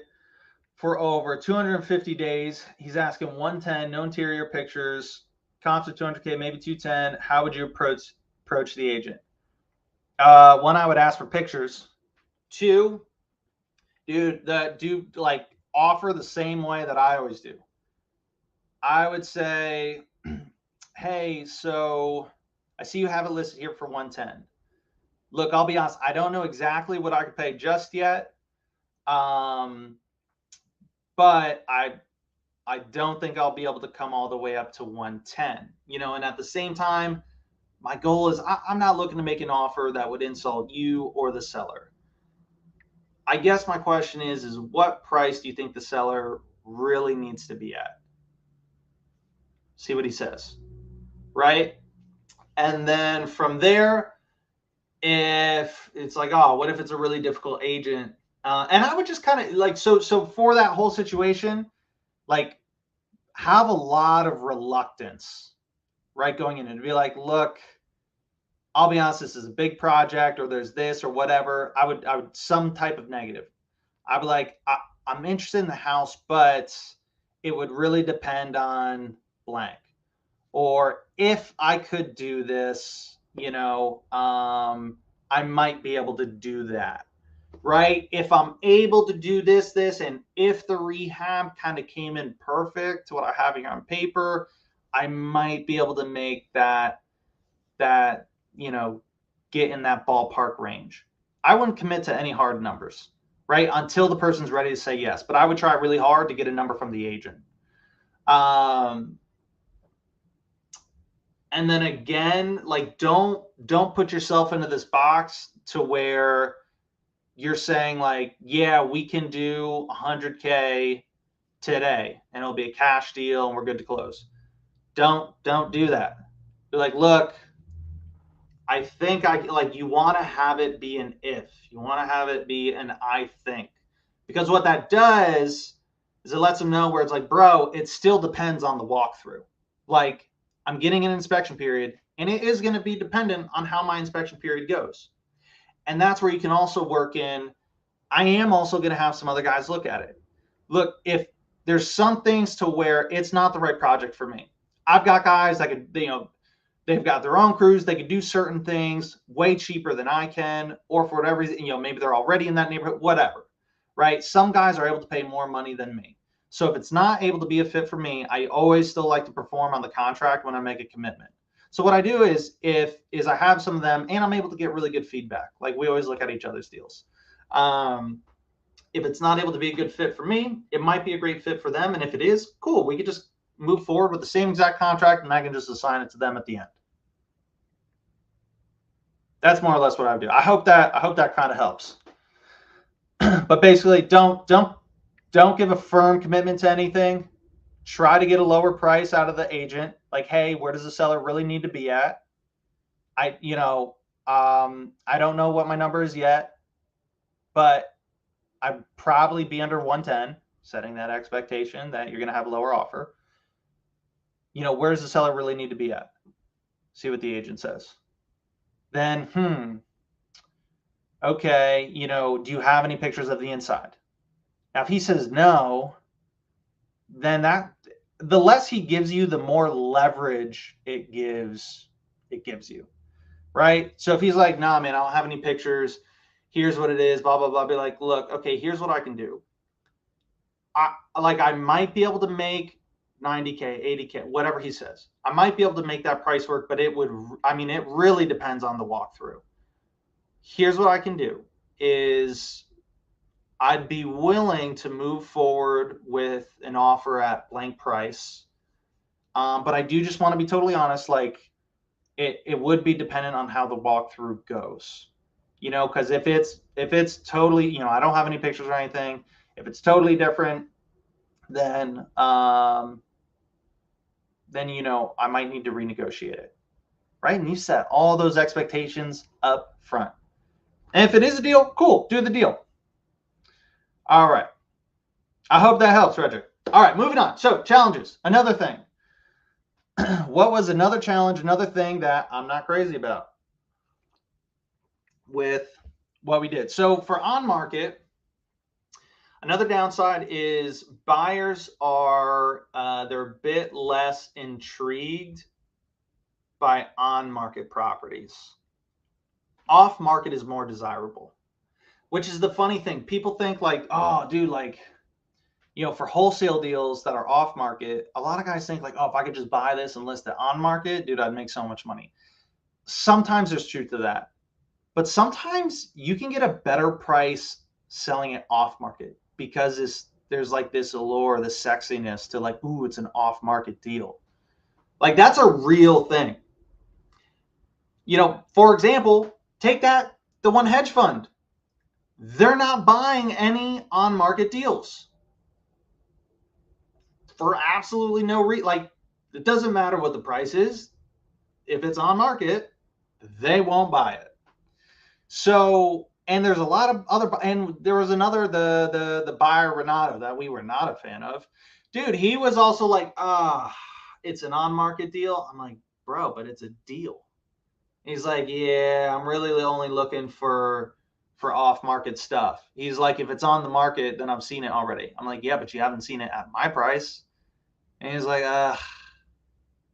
for over 250 days. He's asking 110, no interior pictures, comps of 200K, maybe 210. How would you approach the agent? One, I would ask for pictures. Two, dude, like offer the same way that I always do. I would say, hey, so I see you have it listed here for 110. Look, I'll be honest, I don't know exactly what I could pay just yet. Um, but I don't think I'll be able to come all the way up to 110. And at the same time, my goal is I'm not looking to make an offer that would insult you or the seller. I guess my question is what price do you think the seller really needs to be at? See what he says, right? And then from there, if it's like, oh, what if it's a really difficult agent? And I would just kind of like, so for that whole situation, like have a lot of reluctance, right? Going in and be like, look, I'll be honest, this is a big project or there's this or whatever. I would some type of negative. I'd be like, I'm interested in the house, but it would really depend on blank. Or if I could do this, I might be able to do that, right? If I'm able to do this, and if the rehab kind of came in perfect to what I have here on paper, I might be able to make that get in that ballpark range. I wouldn't commit to any hard numbers, right? Until the person's ready to say yes. But I would try really hard to get a number from the agent. And then again, like don't put yourself into this box to where you're saying like, yeah, we can do 100K today and it'll be a cash deal and we're good to close. Don't do that. Be like, look, I think you want to have it be an if. You want to have it be an I think. Because what that does is it lets them know where it's like, bro, it still depends on the walkthrough. Like, I'm getting an inspection period, and it is going to be dependent on how my inspection period goes. And that's where you can also work in, I am also going to have some other guys look at it. Look, if there's some things to where it's not the right project for me, I've got guys that could, they've got their own crews. They could do certain things way cheaper than I can, or for whatever reason, maybe they're already in that neighborhood, whatever, right? Some guys are able to pay more money than me. So if it's not able to be a fit for me, I always still like to perform on the contract when I make a commitment. So what I do is I have some of them and I'm able to get really good feedback. Like we always look at each other's deals. If it's not able to be a good fit for me, it might be a great fit for them. And if it is, cool. We could just move forward with the same exact contract and I can just assign it to them at the end. That's more or less what I do. I hope that kind of helps. But basically, don't give a firm commitment to anything. Try to get a lower price out of the agent. Like, hey, where does the seller really need to be at? I don't know what my number is yet, but I'd probably be under 110, setting that expectation that you're going to have a lower offer. Where does the seller really need to be at? See what the agent says. Then, okay, do you have any pictures of the inside? Now, if he says no, then the less he gives you, the more leverage it gives you, right? So if he's like, nah, man, I don't have any pictures. Here's what it is, blah, blah, blah. Be like, look, okay, here's what I can do. I might be able to make 90K, 80K, whatever he says. I might be able to make that price work, but it really depends on the walkthrough. Here's what I can do is I'd be willing to move forward with an offer at blank price. But I do just want to be totally honest, like it would be dependent on how the walkthrough goes. Because if it's totally, I don't have any pictures or anything. If it's totally different, then I might need to renegotiate it. Right? And you set all those expectations up front. And if it is a deal, cool, do the deal. All right. I hope that helps, Frederick. All right, moving on. So challenges, another thing. What was another challenge, another thing that I'm not crazy about with what we did? So for on market, another downside is buyers are they're a bit less intrigued by on market properties. Off market is more desirable, which is the funny thing. People think like, oh, dude, like For wholesale deals that are off market, a lot of guys think like, oh, if I could just buy this and list it on market, dude, I'd make so much money. Sometimes there's truth to that, but sometimes you can get a better price selling it off market because there's like this allure, this sexiness to like, ooh, it's an off market deal. Like that's a real thing. For example, take the one hedge fund. They're not buying any on market deals for absolutely no reason. Like, it doesn't matter what the price is. If it's on market, they won't buy it. So, and there's a lot of other, and there was another, the buyer Renato that we were not a fan of. Dude, he was also like, it's an on market deal. I'm like, bro, but it's a deal. He's like, yeah, I'm really only looking for off market stuff. He's like, if it's on the market, then I've seen it already. I'm like, yeah, but you haven't seen it at my price. And he's like, I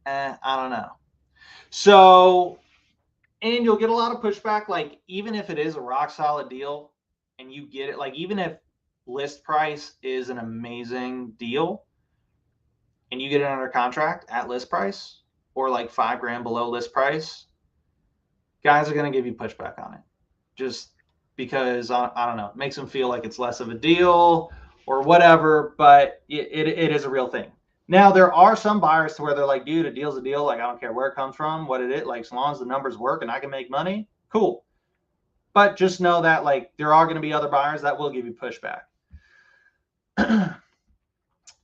don't know. So, and you'll get a lot of pushback. Like, even if it is a rock solid deal and you get it, like, even if list price is an amazing deal and you get it under contract at list price or like $5,000 below list price, guys are going to give you pushback on it just because, I don't know, it makes them feel like it's less of a deal or whatever, but it is a real thing. Now, there are some buyers to where they're like, dude, a deal's a deal. Like, I don't care where it comes from, what it is. Like, as long as the numbers work and I can make money, cool. But just know that, like, there are going to be other buyers that will give you pushback.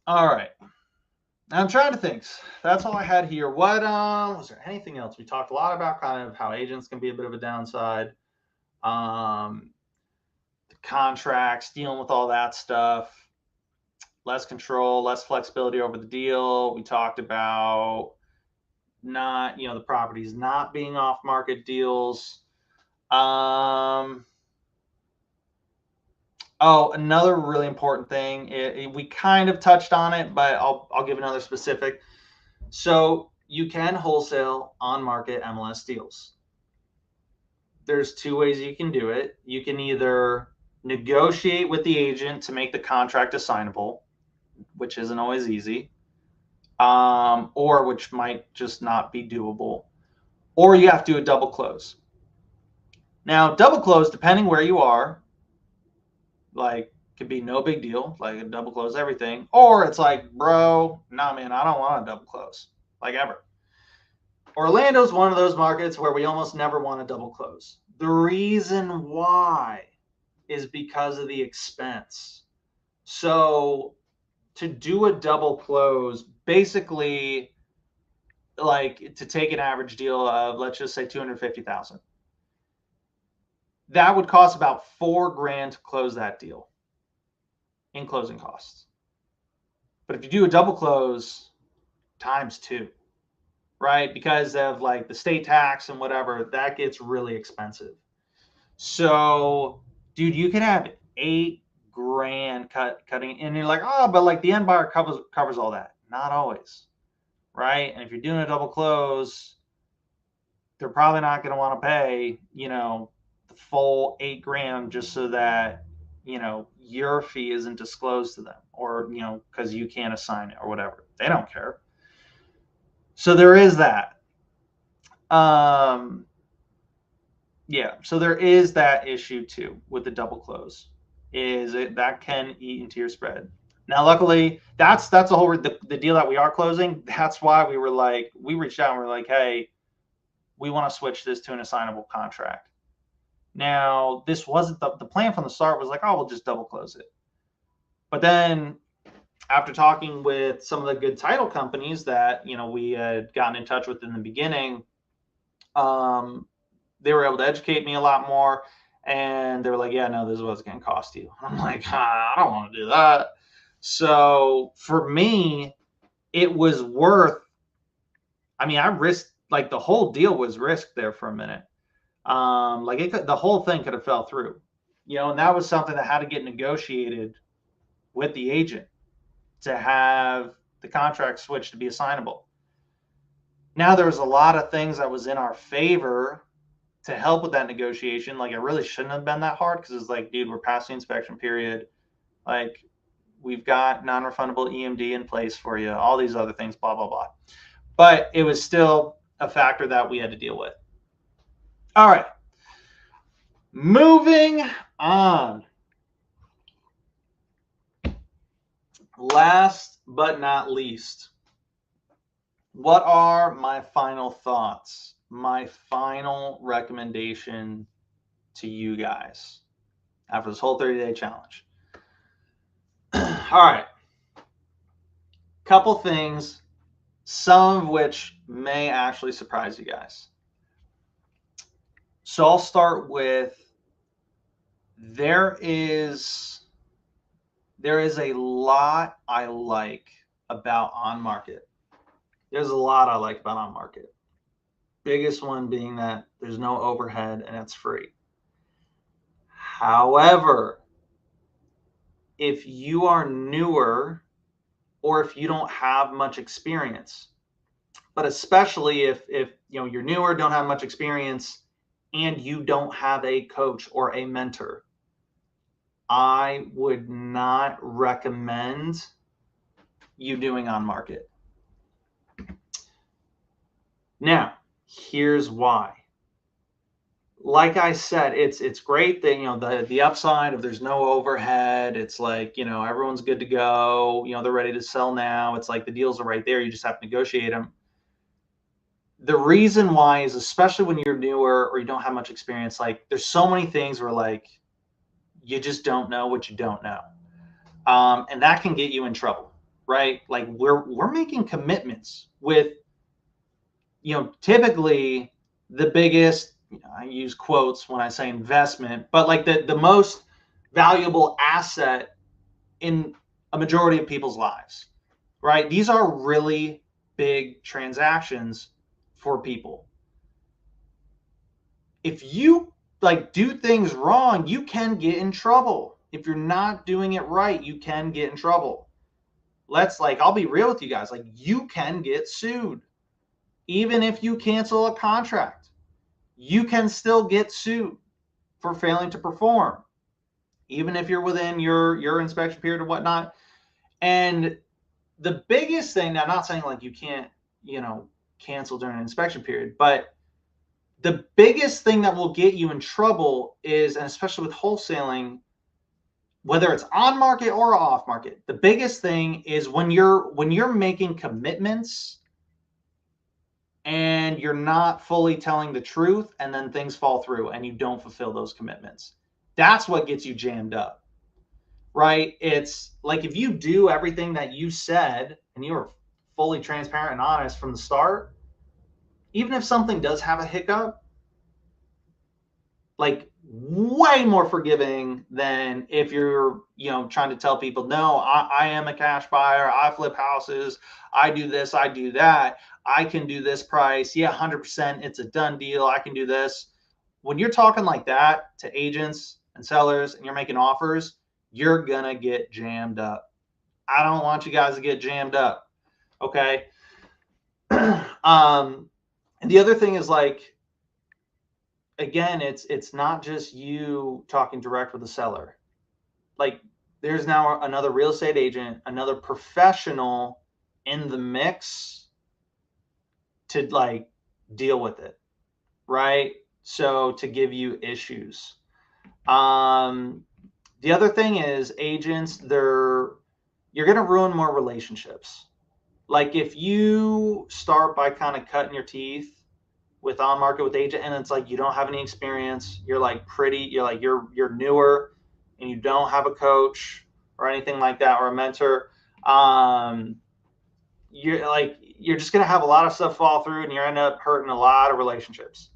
All right. I'm trying to think. That's all I had here. What was there anything else? We talked a lot about kind of how agents can be a bit of a downside. The contracts, dealing with all that stuff. Less control, less flexibility over the deal. We talked about the properties not being off market deals. Another really important thing, we kind of touched on it, but I'll give another specific. So you can wholesale on market MLS deals. There's two ways you can do it. You can either negotiate with the agent to make the contract assignable, which isn't always easy, or which might just not be doable, or you have to do a double close. Now, double close, depending where you are, like, could be no big deal, like a double close everything, or it's like, bro, nah, man, I don't want a double close, like ever. Orlando's one of those markets where we almost never want a double close. The reason why is because of the expense. So to do a double close, basically, like, to take an average deal of, let's just say, 250,000, that would cost about $4,000 to close that deal in closing costs. But if you do a double close, times two, right? Because of like the state tax and whatever, that gets really expensive. So, dude, you can have $8,000 cutting, and you're like, oh, but like the end buyer covers all that. Not always, right? And if you're doing a double close, they're probably not going to want to pay, the full $8,000 just so that, your fee isn't disclosed to them, or, because you can't assign it or whatever. They don't care. So there is that. Yeah, so there is that issue too with the double close, that can eat into your spread. Now, luckily, that's the whole the deal that we are closing. That's why we reached out and we're like, hey, we want to switch this to an assignable contract. Now, this wasn't the plan from the start. Was like, oh, we'll just double close it. But then, after talking with some of the good title companies that we had gotten in touch with in the beginning, they were able to educate me a lot more, and they were like, yeah, no, this is what it's going to cost you. I'm like, I don't want to do that. So for me, it was worth, I risked, like, the whole deal was risked there for a minute. The whole thing could have fell through, and that was something that had to get negotiated with the agent to have the contract switched to be assignable. Now, there was a lot of things that was in our favor to help with that negotiation. Like, it really shouldn't have been that hard, because it's like, dude, we're past the inspection period. Like, We've got non-refundable EMD in place for you, all these other things, blah, blah, blah. But it was still a factor that we had to deal with. All right. Moving on. Last but not least, what are my final thoughts? My final recommendation to you guys after this whole 30-day challenge. All right. Couple things, some of which may actually surprise you guys. So I'll start with there is a lot I like about on market. There's a lot I like about on market. Biggest one being that there's no overhead and it's free. However, if you are newer or if you don't have much experience, but especially if you're newer, don't have much experience, and you don't have a coach or a mentor, I would not recommend you doing on market. Now, here's why. Like I said, it's great that the upside of there's no overhead. It's like everyone's good to go. They're ready to sell now. It's like the deals are right there. You just have to negotiate them. The reason why is, especially when you're newer or you don't have much experience, like there's so many things where like you just don't know what you don't know, and that can get you in trouble, right? Like we're making commitments with typically the biggest, I use quotes when I say investment, but like the most valuable asset in a majority of people's lives, right? These are really big transactions for people. If you like do things wrong, you can get in trouble. If you're not doing it right, you can get in trouble. I'll be real with you guys. Like you can get sued. Even if you cancel a contract, you can still get sued for failing to perform, even if you're within your inspection period or whatnot. And the biggest thing, now I'm not saying like you can't, cancel during an inspection period, but the biggest thing that will get you in trouble is, and especially with wholesaling, whether it's on market or off market, the biggest thing is when you're making commitments and you're not fully telling the truth, and then things fall through and you don't fulfill those commitments. That's what gets you jammed up, right? It's like if you do everything that you said and you were fully transparent and honest from the start, even if something does have a hiccup, like way more forgiving than if you're trying to tell people, no, I am a cash buyer, I flip houses, I do this, I do that, I can do this price, yeah, 100%, it's a done deal, I can do this. When you're talking like that to agents and sellers and you're making offers, you're gonna get jammed up. I don't want you guys to get jammed up, okay? And the other thing is, like, again, it's not just you talking direct with the seller. Like there's now another real estate agent, another professional in the mix to like deal with it, right? So to give you issues. The other thing is agents, you're going to ruin more relationships. Like if you start by kind of cutting your teeth with on market with agent, and it's like you don't have any experience, you're newer and you don't have a coach or anything like that or a mentor, you're just going to have a lot of stuff fall through and you end up hurting a lot of relationships.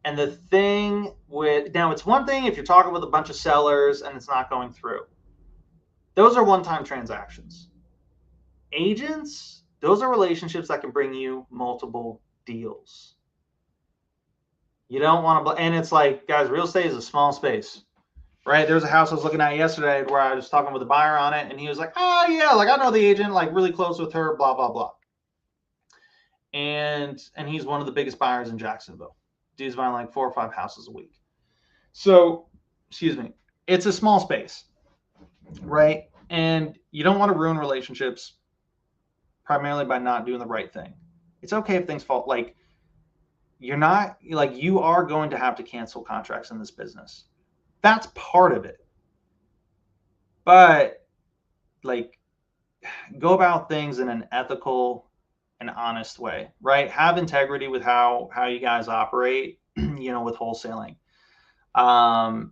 And the thing with, now it's one thing if you're talking with a bunch of sellers and it's not going through. Those are one-time transactions. Agents, those are relationships that can bring you multiple deals. You don't want to, and it's like, guys, real estate is a small space, right? There was a house I was looking at yesterday where I was talking with a buyer on it, and he was like, oh yeah, like I know the agent, like really close with her, blah, blah, blah. And he's one of the biggest buyers in Jacksonville. Dude's buying like 4 or 5 houses a week. So, excuse me, it's a small space, right? And you don't want to ruin relationships primarily by not doing the right thing. It's okay if things fall, like, you are going to have to cancel contracts in this business. That's part of it. But like, go about things in an ethical and honest way, right? Have integrity with how you guys operate, with wholesaling. And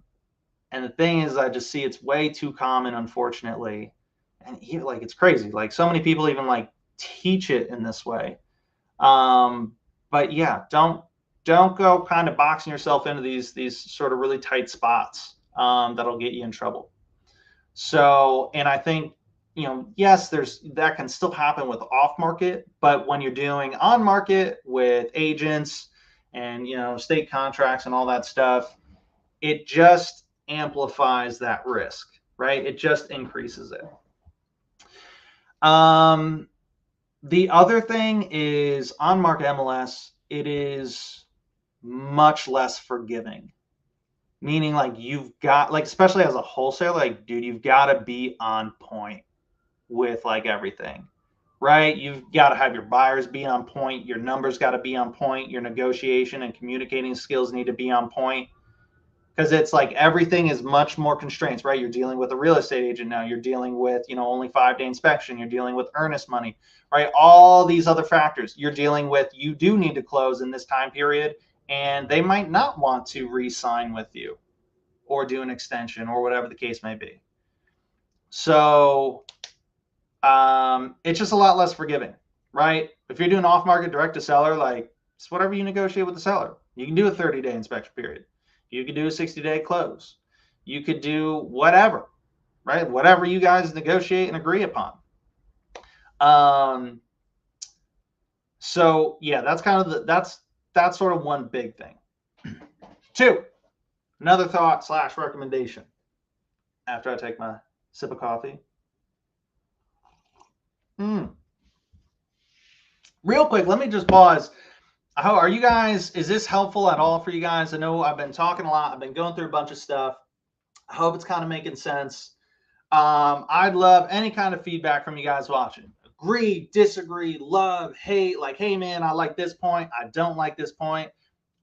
the thing is, I just see it's way too common, unfortunately. And like, it's crazy. Like, so many people even like teach it in this way. But yeah, don't go kind of boxing yourself into these sort of really tight spots that'll get you in trouble. So, and I think, yes, that can still happen with off market, but when you're doing on market with agents and, state contracts and all that stuff, it just amplifies that risk, right? It just increases it. The other thing is, on market MLS, it is much less forgiving. Meaning, like, you've got, like, especially as a wholesaler, like, dude, you've got to be on point with like everything, right? You've got to have your buyers be on point. Your numbers got to be on point. Your negotiation and communicating skills need to be on point. Because it's like everything is much more constraints, right? You're dealing with a real estate agent now. You're dealing with, only 5-day inspection. You're dealing with earnest money, right? All these other factors you're dealing with. You do need to close in this time period, and they might not want to re-sign with you or do an extension or whatever the case may be. So it's just a lot less forgiving, right? If you're doing off-market direct to seller, like, it's whatever you negotiate with the seller. You can do a 30-day inspection period. You could do a 60-day close. You could do whatever, right? Whatever you guys negotiate and agree upon. So yeah, that's kind of that's sort of one big thing. 2, another thought / recommendation after I take my sip of coffee. Real quick, let me just pause. Are you guys, is this helpful at all for you guys? I know I've been talking a lot. I've been going through a bunch of stuff. I hope it's kind of making sense. I'd love any kind of feedback from you guys watching. Agree, disagree, love, hate, like, hey man, I like this point. I don't like this point.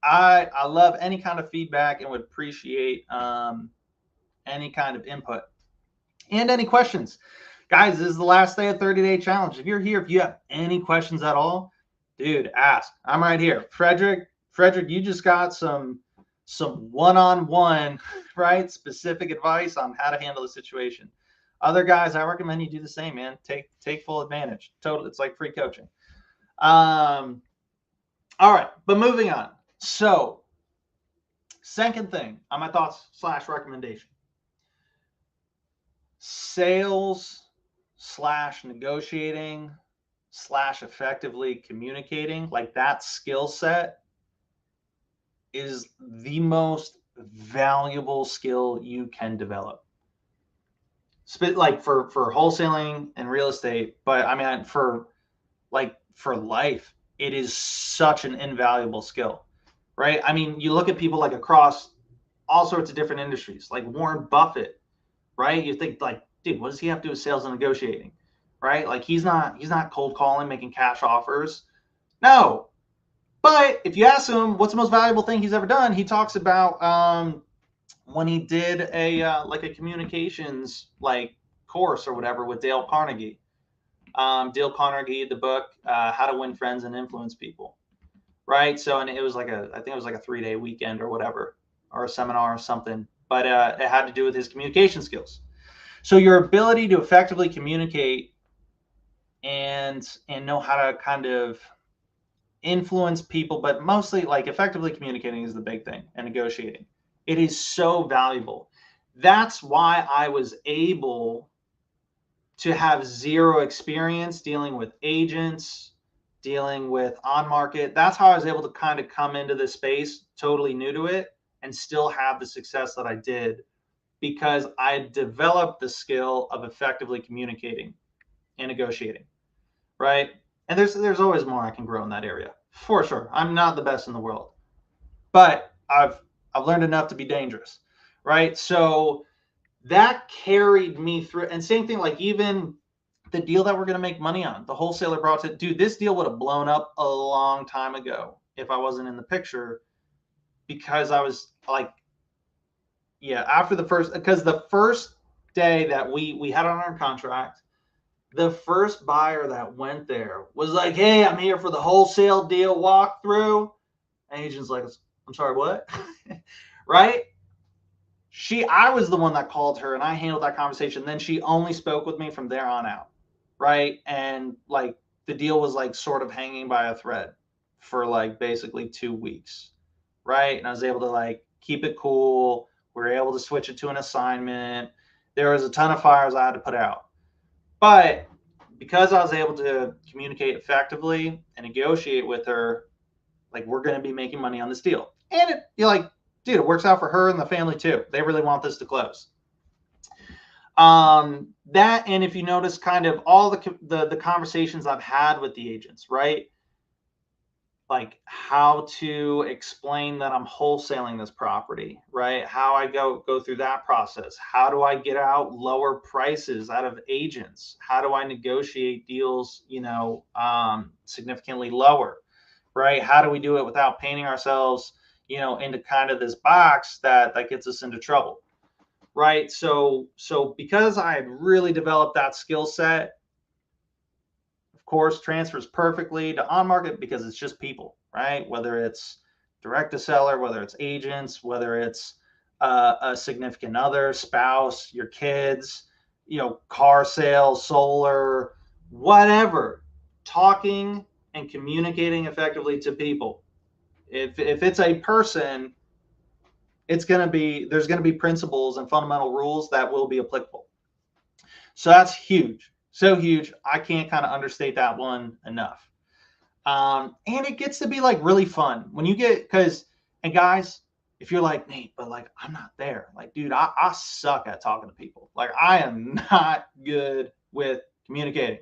I love any kind of feedback and would appreciate any kind of input and any questions. Guys, this is the last day of 30-day challenge. If you're here, if you have any questions at all, dude, ask. I'm right here. Frederick, you just got some one-on-one, right, specific advice on how to handle the situation. Other guys, I recommend you do the same, man. Take full advantage. Totally, it's like free coaching. All right, but moving on. So, second thing on my thoughts / recommendation. Sales / negotiating / effectively communicating, like, that skill set is the most valuable skill you can develop. Like for wholesaling and real estate, but I mean for life, it is such an invaluable skill, right? I mean, you look at people like across all sorts of different industries, like Warren Buffett, right? You think like, dude, what does he have to do with sales and negotiating, right? Like, he's not cold calling, making cash offers. No. But if you ask him what's the most valuable thing he's ever done, he talks about when he did a communications course or whatever with Dale Carnegie. Dale Carnegie, the book How to Win Friends and Influence People, right? So, and it was I think it was like a 3-day weekend or whatever, or a seminar or something. But it had to do with his communication skills. So your ability to effectively communicate and know how to kind of influence people, but mostly like effectively communicating is the big thing, and negotiating. It is so valuable. That's why I was able to have zero experience dealing with agents, dealing with on market. That's how I was able to kind of come into this space totally new to it and still have the success that I did, because I developed the skill of effectively communicating and negotiating, right? And there's always more I can grow in that area, for sure. I'm not the best in the world, but I've learned enough to be dangerous, right? So that carried me through. And same thing, like even the deal that we're going to make money on, the wholesaler brought it, dude, this deal would have blown up a long time ago if I wasn't in the picture, because I was like, yeah, after the first, because the first day that we had on our contract, the first buyer that went there was like, hey, I'm here for the wholesale deal walkthrough. Agent's like, I'm sorry, what? Right? I was the one that called her and I handled that conversation. Then she only spoke with me from there on out. Right. And like the deal was like sort of hanging by a thread for like basically 2 weeks. Right. And I was able to like keep it cool. We were able to switch it to an assignment. There was a ton of fires I had to put out. But because I was able to communicate effectively and negotiate with her, like we're going to be making money on this deal. And you're like, dude, it works out for her and the family too. They really want this to close. That, and if you notice kind of all the conversations I've had with the agents, right? Like how to explain that I'm wholesaling this property, right? How I go through that process. How do I get out lower prices out of agents? How do I negotiate deals, significantly lower, right? How do we do it without painting ourselves, into kind of this box that gets us into trouble, right? So because I had really developed that skill set, of course, transfers perfectly to on market because it's just people, right? Whether it's direct to seller, whether it's agents, whether it's a significant other, spouse, your kids, car sales, solar, whatever, talking and communicating effectively to people. If it's a person, there's going to be principles and fundamental rules that will be applicable. So that's huge. So huge. I can't kind of understate that one enough. And it gets to be like really fun when you get, and guys, if you're like, Nate, but like, I'm not there. Like, dude, I suck at talking to people. Like, I am not good with communicating.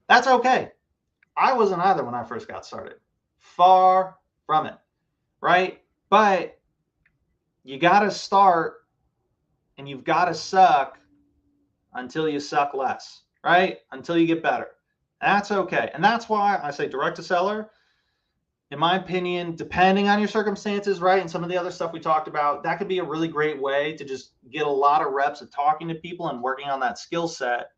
That's okay. I wasn't either when I first got started. Far from it. Right? But you got to start and you've got to suck until you suck less, right? Until you get better. That's okay. And that's why I say direct to seller, in my opinion, depending on your circumstances, right? And some of the other stuff we talked about, that could be a really great way to just get a lot of reps of talking to people and working on that skill set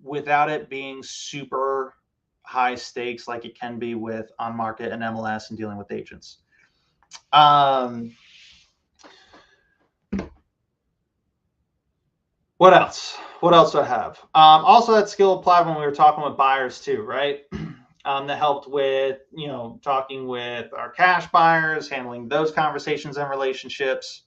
without it being super high stakes like it can be with on market and MLS and dealing with agents. What else? What else do I have? Also, that skill applied when we were talking with buyers too, right? That helped with, talking with our cash buyers, handling those conversations and relationships.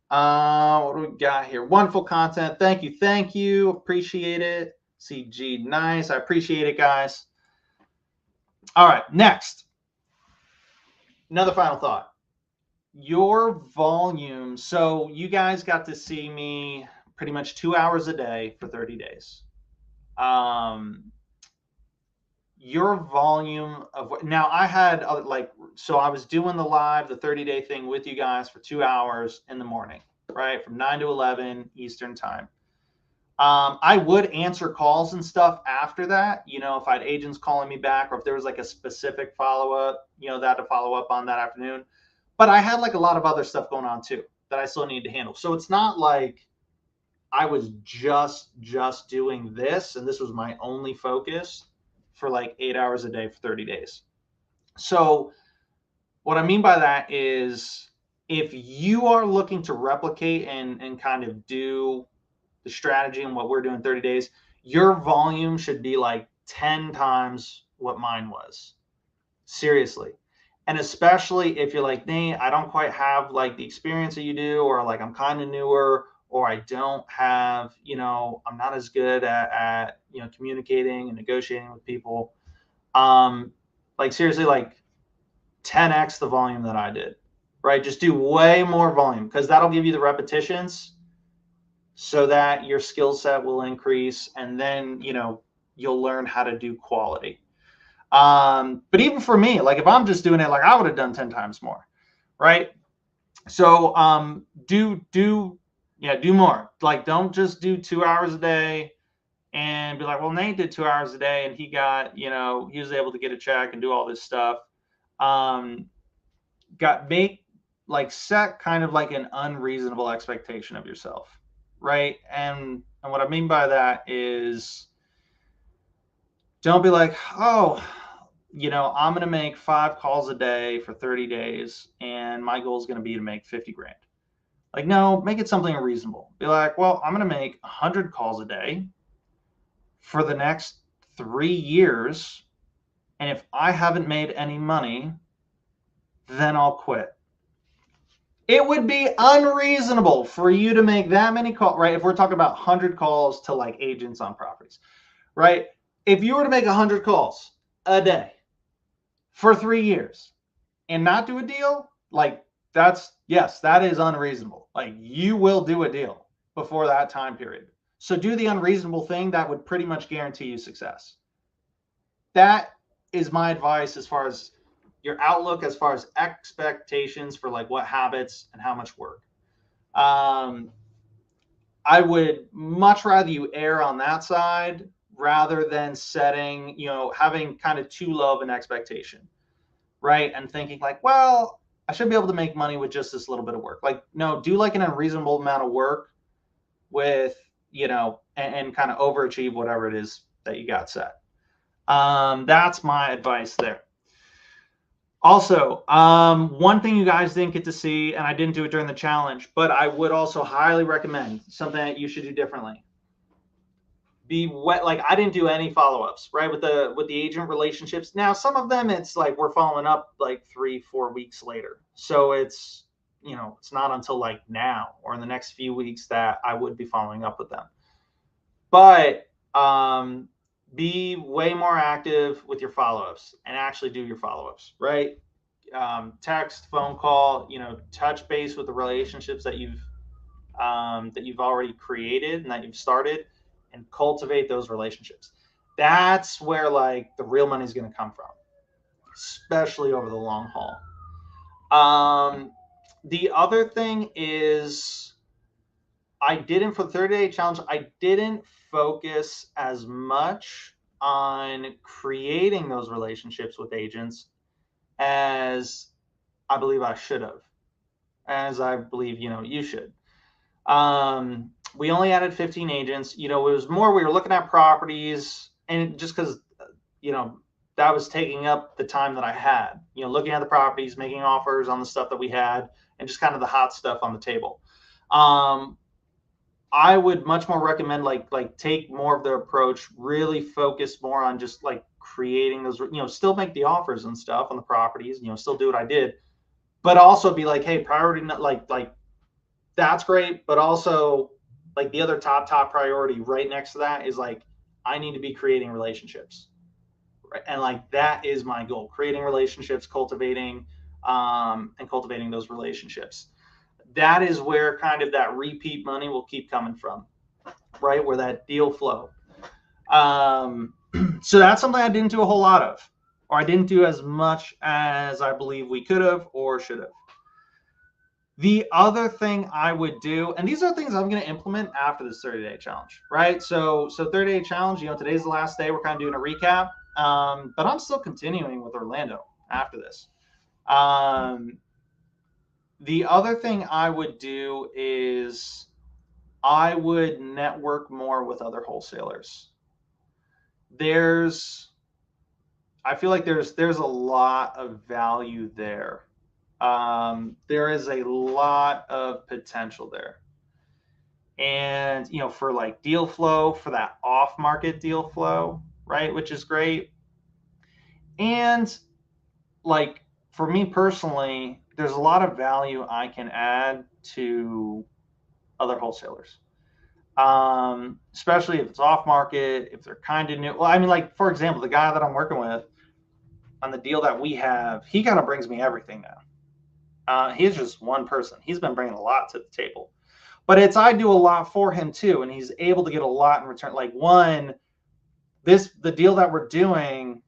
What do we got here? Wonderful content. Thank you. Thank you. Appreciate it. CG, nice. I appreciate it, guys. All right, next. Another final thought. Your volume. So you guys got to see me pretty much 2 hours a day for 30 days. Your volume of, now I had so I was doing the 30-day thing with you guys for 2 hours in the morning, right? From 9 to 11 Eastern time. I would answer calls and stuff after that, if I had agents calling me back or if there was like a specific follow-up, that to follow up on that afternoon. But I had like a lot of other stuff going on too that I still needed to handle. So it's not like I was just doing this and this was my only focus for like 8 hours a day for 30 days. So what I mean by that is if you are looking to replicate and kind of do the strategy and what we're doing 30 days, your volume should be like 10 times what mine was. Seriously. And especially if you're like, Nate, I don't quite have like the experience that you do, or like I'm kind of newer, or I don't have, I'm not as good at communicating and negotiating with people. Like seriously, like 10x the volume that I did, right? Just do way more volume because that'll give you the repetitions so that your skill set will increase, and then, you'll learn how to do quality. But even for me, like if I'm just doing it, like I would have done 10 times more, right? So do more. Like, don't just do 2 hours a day and be like, well, Nate did 2 hours a day and he got, he was able to get a check and do all this stuff. Um, got make like set kind of like an unreasonable expectation of yourself, right? And what I mean by that is, don't be like, oh, I'm going to make 5 calls a day for 30 days and my goal is going to be to make 50 grand. Like, no, make it something reasonable. Be like, well, I'm going to make 100 calls a day for the next 3 years. And if I haven't made any money, then I'll quit. It would be unreasonable for you to make that many calls, right? If we're talking about 100 calls to like agents on properties, right? If you were to make 100 calls a day for 3 years and not do a deal, like yes, that is unreasonable. Like, you will do a deal before that time period. So do the unreasonable thing that would pretty much guarantee you success. That is my advice as far as your outlook, as far as expectations for like what habits and how much work. I would much rather you err on that side rather than setting, having kind of too low of an expectation, right? And thinking like, well, I should be able to make money with just this little bit of work. Like, no, do like an unreasonable amount of work with, and kind of overachieve whatever it is that you got set. That's my advice there. Also, one thing you guys didn't get to see, and I didn't do it during the challenge, but I would also highly recommend something that you should do differently. Be wet. Like, I didn't do any follow-ups, right? With the agent relationships. Now, some of them, it's like we're following up like 3-4 weeks later. So it's, it's not until like now or in the next few weeks that I would be following up with them. But be way more active with your follow-ups and actually do your follow-ups, right? Text, phone call, touch base with the relationships that you've already created and that you've started, and cultivate those relationships. That's where like the real money is going to come from, especially over the long haul. The other thing is, I didn't, for the 30-day challenge, I didn't focus as much on creating those relationships with agents as I believe I should have, as I believe, you should. We only added 15 agents. It was more, we were looking at properties, and just because, that was taking up the time that I had, looking at the properties, making offers on the stuff that we had, and just kind of the hot stuff on the table. I would much more recommend like take more of the approach, really focus more on just like creating those, still make the offers and stuff on the properties, still do what I did, but also be like, hey, priority, like that's great, but also like the other top priority right next to that is like, I need to be creating relationships, right? And like, that is my goal, creating relationships, cultivating those relationships. That is where kind of that repeat money will keep coming from, right? Where that deal flow. So that's something I didn't do a whole lot of, or I didn't do as much as I believe we could have or should have. The other thing I would do, and these are things I'm going to implement after this 30-day challenge, right? So 30-day challenge, today's the last day. We're kind of doing a recap, but I'm still continuing with Orlando after this. The other thing I would do is I would network more with other wholesalers. I feel like there's a lot of value there. There is a lot of potential there. And, for like deal flow, for that off-market deal flow, right, which is great. And like, for me personally, there's a lot of value I can add to other wholesalers, especially if it's off market, if they're kind of new. Well, I mean, like, for example, the guy that I'm working with on the deal that we have, he kind of brings me everything now. He's just one person. He's been bringing a lot to the table, but I do a lot for him too, and he's able to get a lot in return. Like, the deal that we're doing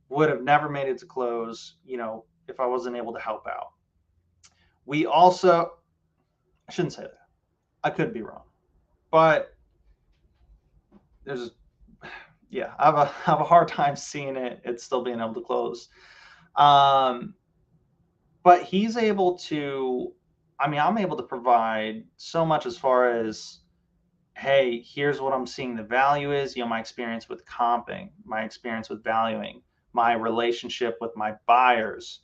would have never made it to close, if I wasn't able to help out. We also, I shouldn't say that. I could be wrong, but there's, yeah, I have a hard time seeing it still being able to close. Um, but he's able to, I mean, I'm able to provide so much as far as, hey, here's what I'm seeing the value is, my experience with comping, my experience with valuing, my relationship with my buyers,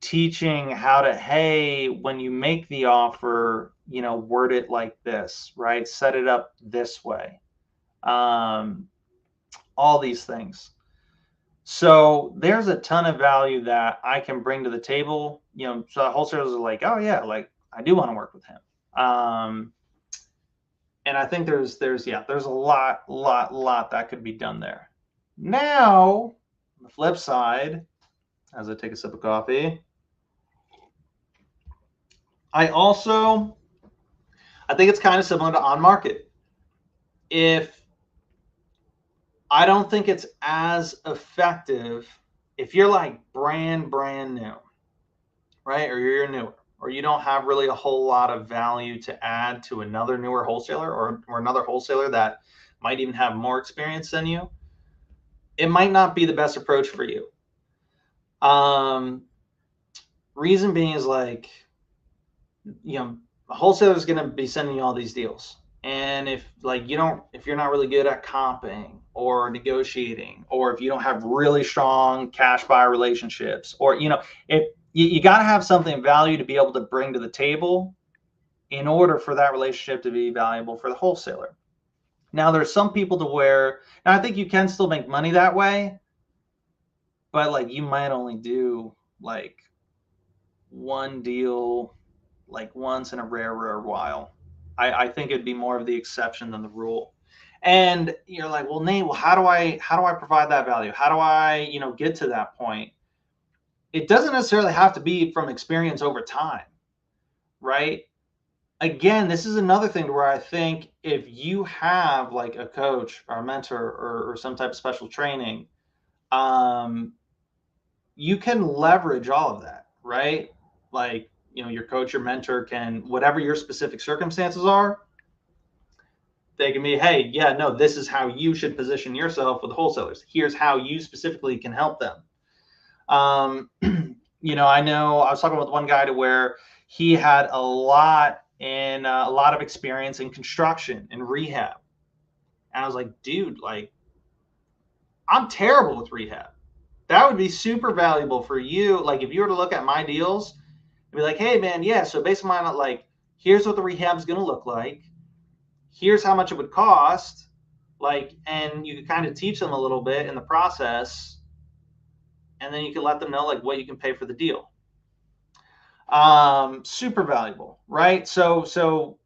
teaching how to, hey, when you make the offer, word it like this, right? Set it up this way. Um, all these things. So there's a ton of value that I can bring to the table. So wholesalers are like, oh yeah, like I do want to work with him. And I think there's a lot that could be done there. Now, on the flip side, as I take a sip of coffee, I think it's kind of similar to on market. If I don't think it's as effective if you're like brand new, right? Or you're newer, or you don't have really a whole lot of value to add to another newer wholesaler or another wholesaler that might even have more experience than you. It might not be the best approach for you. Reason being is like, a wholesaler is going to be sending you all these deals. And if you're not really good at comping or negotiating, or if you don't have really strong cash buyer relationships, or, if you got to have something of value to be able to bring to the table in order for that relationship to be valuable for the wholesaler. Now, there's some people to where, and I think you can still make money that way, but like you might only do like one deal like once in a rare while. I think it'd be more of the exception than the rule. And you're like, well, Nate, well, how do I provide that value? How do I, get to that point? It doesn't necessarily have to be from experience over time, right? Again, this is another thing where I think if you have like a coach or a mentor or some type of special training, you can leverage all of that, right? Like, your coach, your mentor can, whatever your specific circumstances are, they can be, hey, yeah, no, this is how you should position yourself with wholesalers. Here's how you specifically can help them. I know I was talking with one guy to where he had a lot of experience in construction and rehab. And I was like, dude, like, I'm terrible with rehab. That would be super valuable for you. Like, if you were to look at my deals and be like, hey, man, yeah, so based on my, like, here's what the rehab is going to look like. Here's how much it would cost. Like, and you could kind of teach them a little bit in the process. And then you can let them know, like, what you can pay for the deal. Super valuable, right? So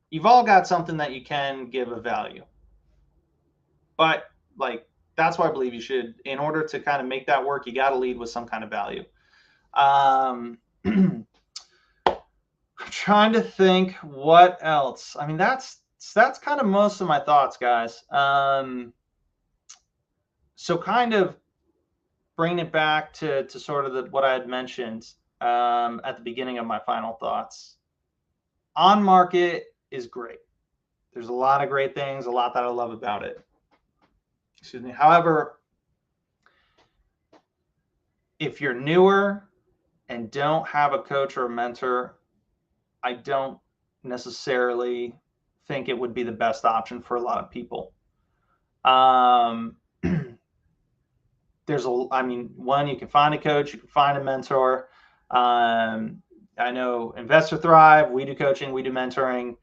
you've all got something that you can give a value. But, like, that's why I believe you should, in order to kind of make that work, you got to lead with some kind of value. I'm trying to think what else. I mean, that's kind of most of my thoughts, guys. So kind of bringing it back to sort of what I had mentioned at the beginning of my final thoughts. On market is great. There's a lot of great things, a lot that I love about it. Excuse me. However, if you're newer and don't have a coach or a mentor, I don't necessarily think it would be the best option for a lot of people. One, you can find a coach, you can find a mentor. I know Investor Thrive, we do coaching, we do mentoring.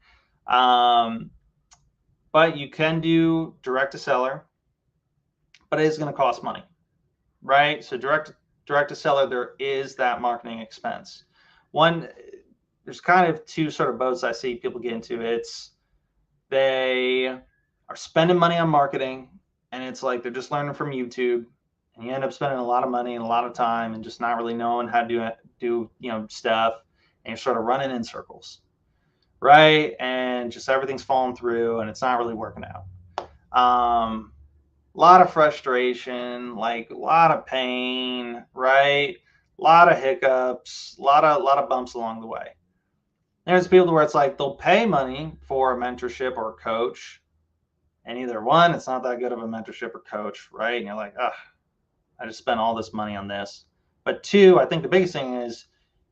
But you can do direct to seller, but it is going to cost money, right? So direct to seller, there is that marketing expense. One, there's kind of two sort of boats I see people get into. It's they are spending money on marketing, and it's like they're just learning from YouTube, and you end up spending a lot of money and a lot of time and just not really knowing how to do stuff, and you're sort of running in circles, right? And just everything's falling through, and it's not really working out. A lot of frustration, like a lot of pain, right? a lot of hiccups, a lot of bumps along the way. There's people where it's like they'll pay money for a mentorship or a coach, and either one, it's not that good of a mentorship or coach, right? And you're like, ugh, I just spent all this money on this. But two, I think the biggest thing is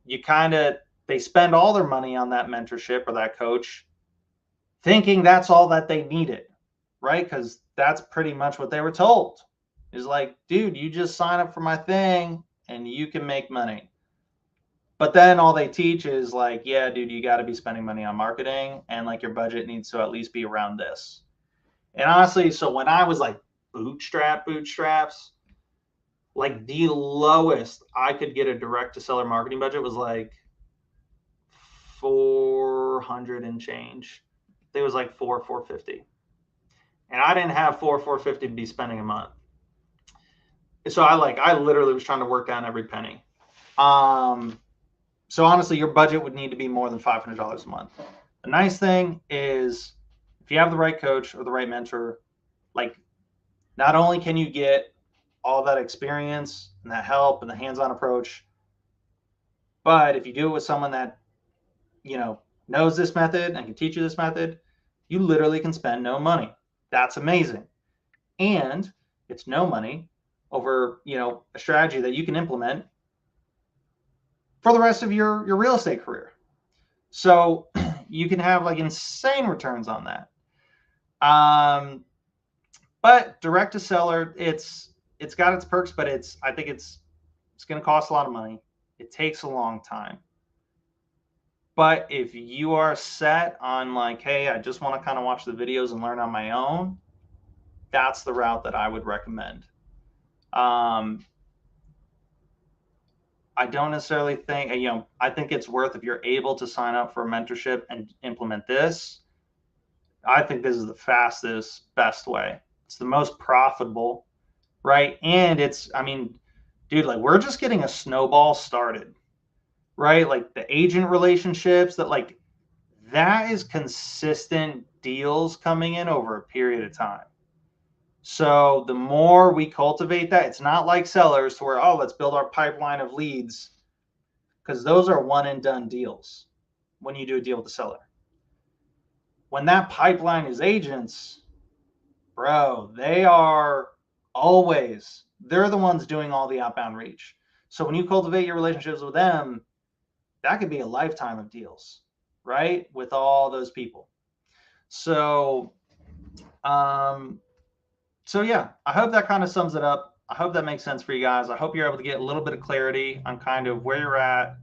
they spend all their money on that mentorship or that coach thinking that's all that they needed, right? Because that's pretty much what they were told. Is like, dude, you just sign up for my thing and you can make money. But then all they teach is like, yeah, dude, you got to be spending money on marketing and like your budget needs to at least be around this. And honestly, so when I was like bootstraps, like the lowest I could get a direct to seller marketing budget was like 400 and change. It was like 450. And I didn't have 450 to be spending a month. So I literally was trying to work down every penny. So honestly, your budget would need to be more than $500 a month. The nice thing is if you have the right coach or the right mentor, like not only can you get all that experience and that help and the hands-on approach, but if you do it with someone that, knows this method and can teach you this method, you literally can spend no money. That's amazing. And it's no money over, a strategy that you can implement for the rest of your real estate career. So you can have like insane returns on that. But direct to seller, it's got its perks, but I think it's going to cost a lot of money. It takes a long time. But if you are set on like, hey, I just want to kind of watch the videos and learn on my own, that's the route that I would recommend. I don't necessarily think, I think it's worth if you're able to sign up for a mentorship and implement this. I think this is the fastest, best way. It's the most profitable, right? And dude, like we're just getting a snowball started, right? Like the agent relationships that is consistent deals coming in over a period of time. So the more we cultivate that, it's not like sellers to where, oh, let's build our pipeline of leads, because those are one and done deals when you do a deal with the seller. When that pipeline is agents, bro, they're the ones doing all the outbound reach. So when you cultivate your relationships with them, that could be a lifetime of deals, right? With all those people. So, yeah, I hope that kind of sums it up. I hope that makes sense for you guys. I hope you're able to get a little bit of clarity on kind of where you're at,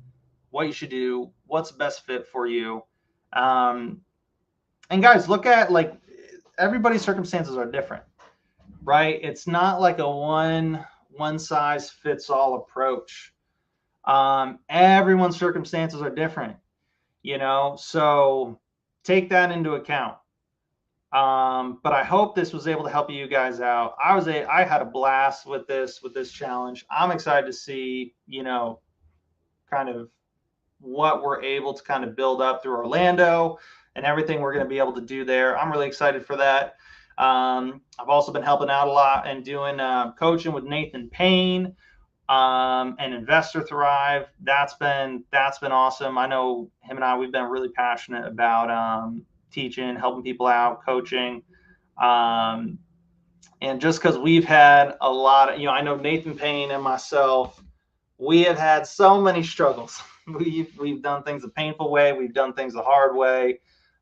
what you should do, what's the best fit for you. And guys, look at like everybody's circumstances are different, right? It's not like a one size fits all approach. Everyone's circumstances are different, so take that into account. But I hope this was able to help you guys out. I had a blast with this challenge. I'm excited to see, kind of what we're able to kind of build up through Orlando and everything we're going to be able to do there. I'm really excited for that. I've also been helping out a lot and doing coaching with Nathan Payne and Investor Thrive. That's been awesome. I know him and we've been really passionate about teaching, helping people out, coaching. And just because we've had a lot of, I know Nathan Payne and myself, we have had so many struggles. We've done things the painful way. We've done things the hard way.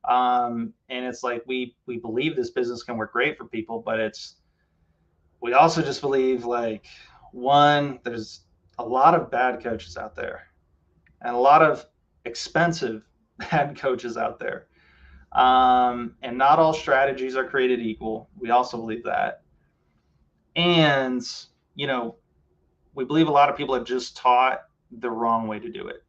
And it's like, we believe this business can work great for people, but we also just believe like, one, there's a lot of bad coaches out there and a lot of expensive bad coaches out there. And not all strategies are created equal. We also believe that. And, we believe a lot of people have just taught the wrong way to do it,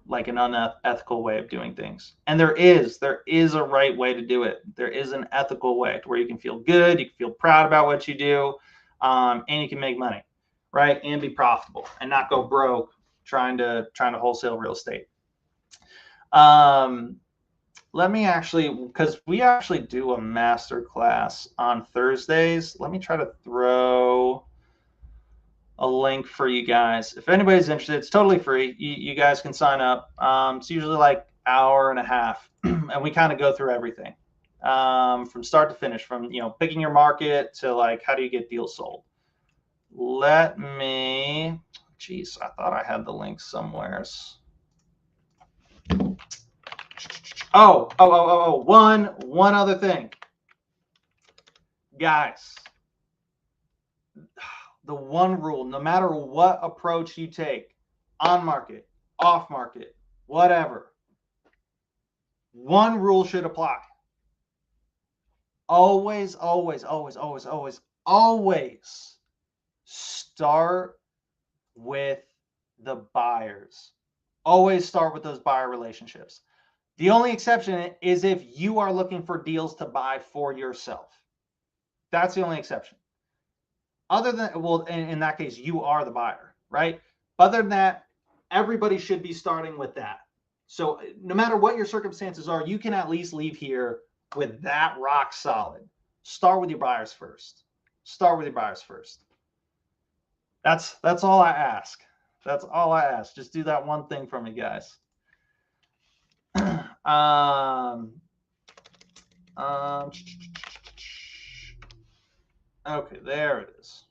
like an unethical way of doing things. And there is a right way to do it. There is an ethical way to where you can feel good, you can feel proud about what you do, and you can make money, right? And be profitable and not go broke trying to wholesale real estate. Let me because we actually do a master class on Thursdays. Let me try to throw a link for you guys. If anybody's interested, it's totally free. You guys can sign up. It's usually like hour and a half, and we kind of go through everything from start to finish, from picking your market to like how do you get deals sold. Let me. Jeez, I thought I had the link somewhere. One other thing, guys. The one rule, no matter what approach you take, on market, off market, whatever, one rule should apply. Always, always, always, always, always, always start with the buyers. Always start with those buyer relationships. The only exception is if you are looking for deals to buy for yourself. That's the only exception. Other than, well, in that case, you are the buyer, right? Other than that, everybody should be starting with that. So no matter what your circumstances are, you can at least leave here with that rock solid. Start with your buyers first. Start with your buyers first. That's all I ask. That's all I ask. Just do that one thing for me, guys. Okay, there it is.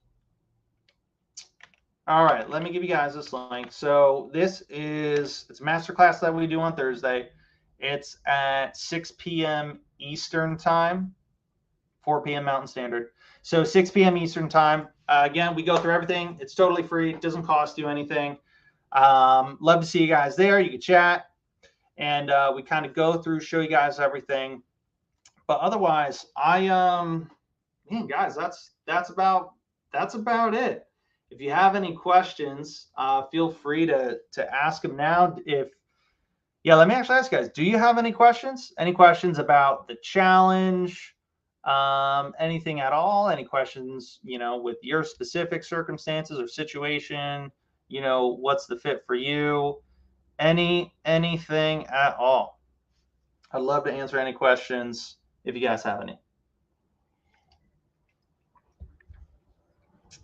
All right, let me give you guys this link. So it's a masterclass that we do on Thursday. It's at 6 p.m. Eastern time, 4 p.m. Mountain Standard. So 6 p.m. Eastern time. Again, we go through everything. It's totally free. It doesn't cost you anything. Love to see you guys there. You can chat, and we kind of go through, show you guys everything. But otherwise, man, guys, that's about it. If you have any questions, feel free to ask them now. Let me actually ask you guys, do you have any questions? Any questions about the challenge? Anything at all? Any questions, with your specific circumstances or situation? What's the fit for you? Anything at all? I'd love to answer any questions if you guys have any.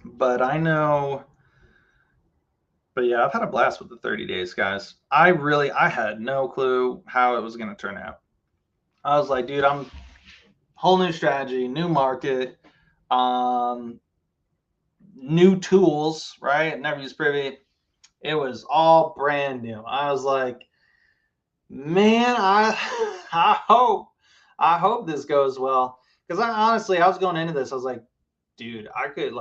But I've had a blast with the 30 days, guys. I had no clue how it was going to turn out. I was like, dude, whole new strategy, new market, new tools, right? Never used Privy. It was all brand new. I was like, man, I hope this goes well. Because I was going into this, I was like, dude, I could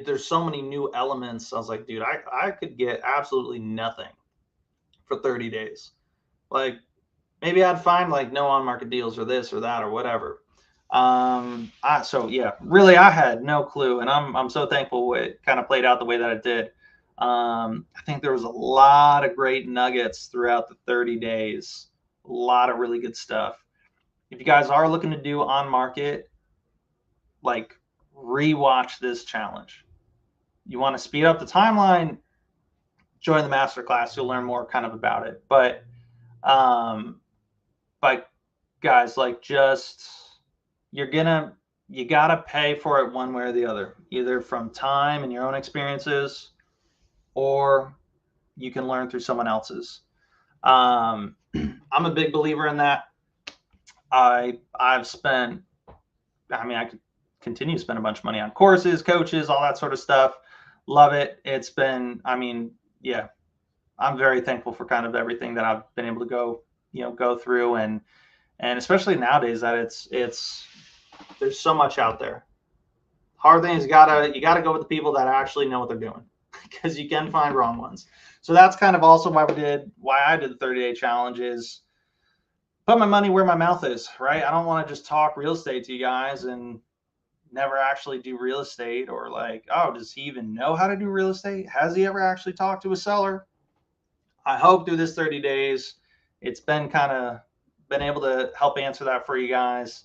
there's so many new elements. I was like, dude, I could get absolutely nothing for 30 days. Like, maybe I'd find like no on-market deals or this or that or whatever. Really, I had no clue, and I'm so thankful it kind of played out the way that it did. I think there was a lot of great nuggets throughout the 30 days. A lot of really good stuff. If you guys are looking to do on-market, like, rewatch this challenge. You want to speed up the timeline, join the masterclass. You'll learn more kind of about it. But guys, like, just you gotta pay for it one way or the other, either from time and your own experiences, or you can learn through someone else's. I'm a big believer in that. I could continue to spend a bunch of money on courses, coaches, all that sort of stuff. Love it. It's been, I'm very thankful for kind of everything that I've been able to go through, and especially nowadays that there's so much out there. Hard thing is you gotta go with the people that actually know what they're doing, because you can find wrong ones. So that's kind of also why I did the 30-day challenge, is put my money where my mouth is, right? I don't want to just talk real estate to you guys and never actually do real estate, or like, oh, does he even know how to do real estate? Has he ever actually talked to a seller? I hope through this 30 days, it's been able to help answer that for you guys.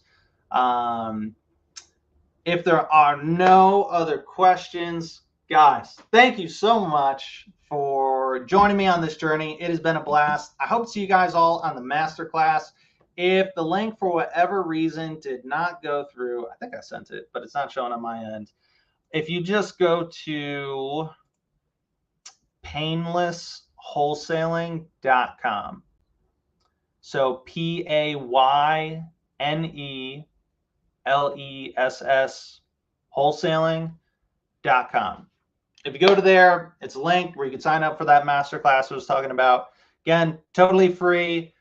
If there are no other questions, guys, thank you so much for joining me on this journey. It has been a blast. I hope to see you guys all on the masterclass. If the link for whatever reason did not go through, I think I sent it, but it's not showing on my end. if you just go to painlesswholesaling.com. So PAYNELESS wholesaling.com. If you go to there, it's a link where you can sign up for that masterclass I was talking about. Again, totally free.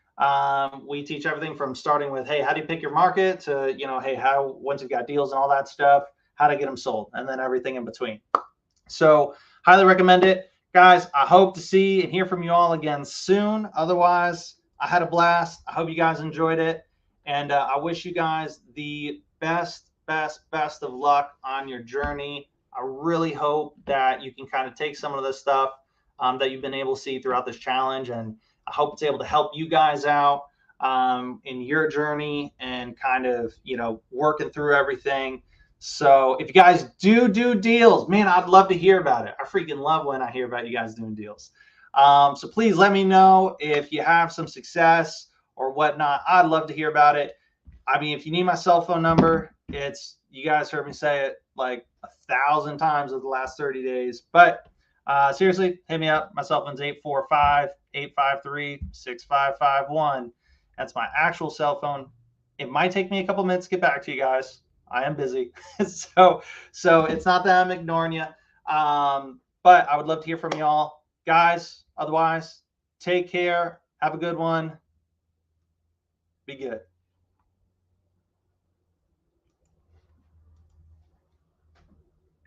We teach everything from starting with, hey, how do you pick your market to, hey, how, once you've got deals and all that stuff, how to get them sold, and then everything in between. So highly recommend it. Guys, I hope to see and hear from you all again soon. Otherwise, I had a blast. I hope you guys enjoyed it. And I wish you guys the best of luck on your journey. I really hope that you can kind of take some of this stuff that you've been able to see throughout this challenge, and I hope it's able to help you guys out in your journey and kind of, working through everything. So if you guys do deals, man, I'd love to hear about it. I freaking love when I hear about you guys doing deals. So please let me know if you have some success or whatnot. I'd love to hear about it. I mean, if you need my cell phone number, you guys heard me say it like 1,000 times over the last 30 days. But seriously, hit me up. My cell phone's 845-853-6551. That's my actual cell phone. It might take me a couple minutes to get back to you guys. I am busy. so it's not that I'm ignoring you. But I would love to hear from y'all. Guys, otherwise, take care. Have a good one. Be good.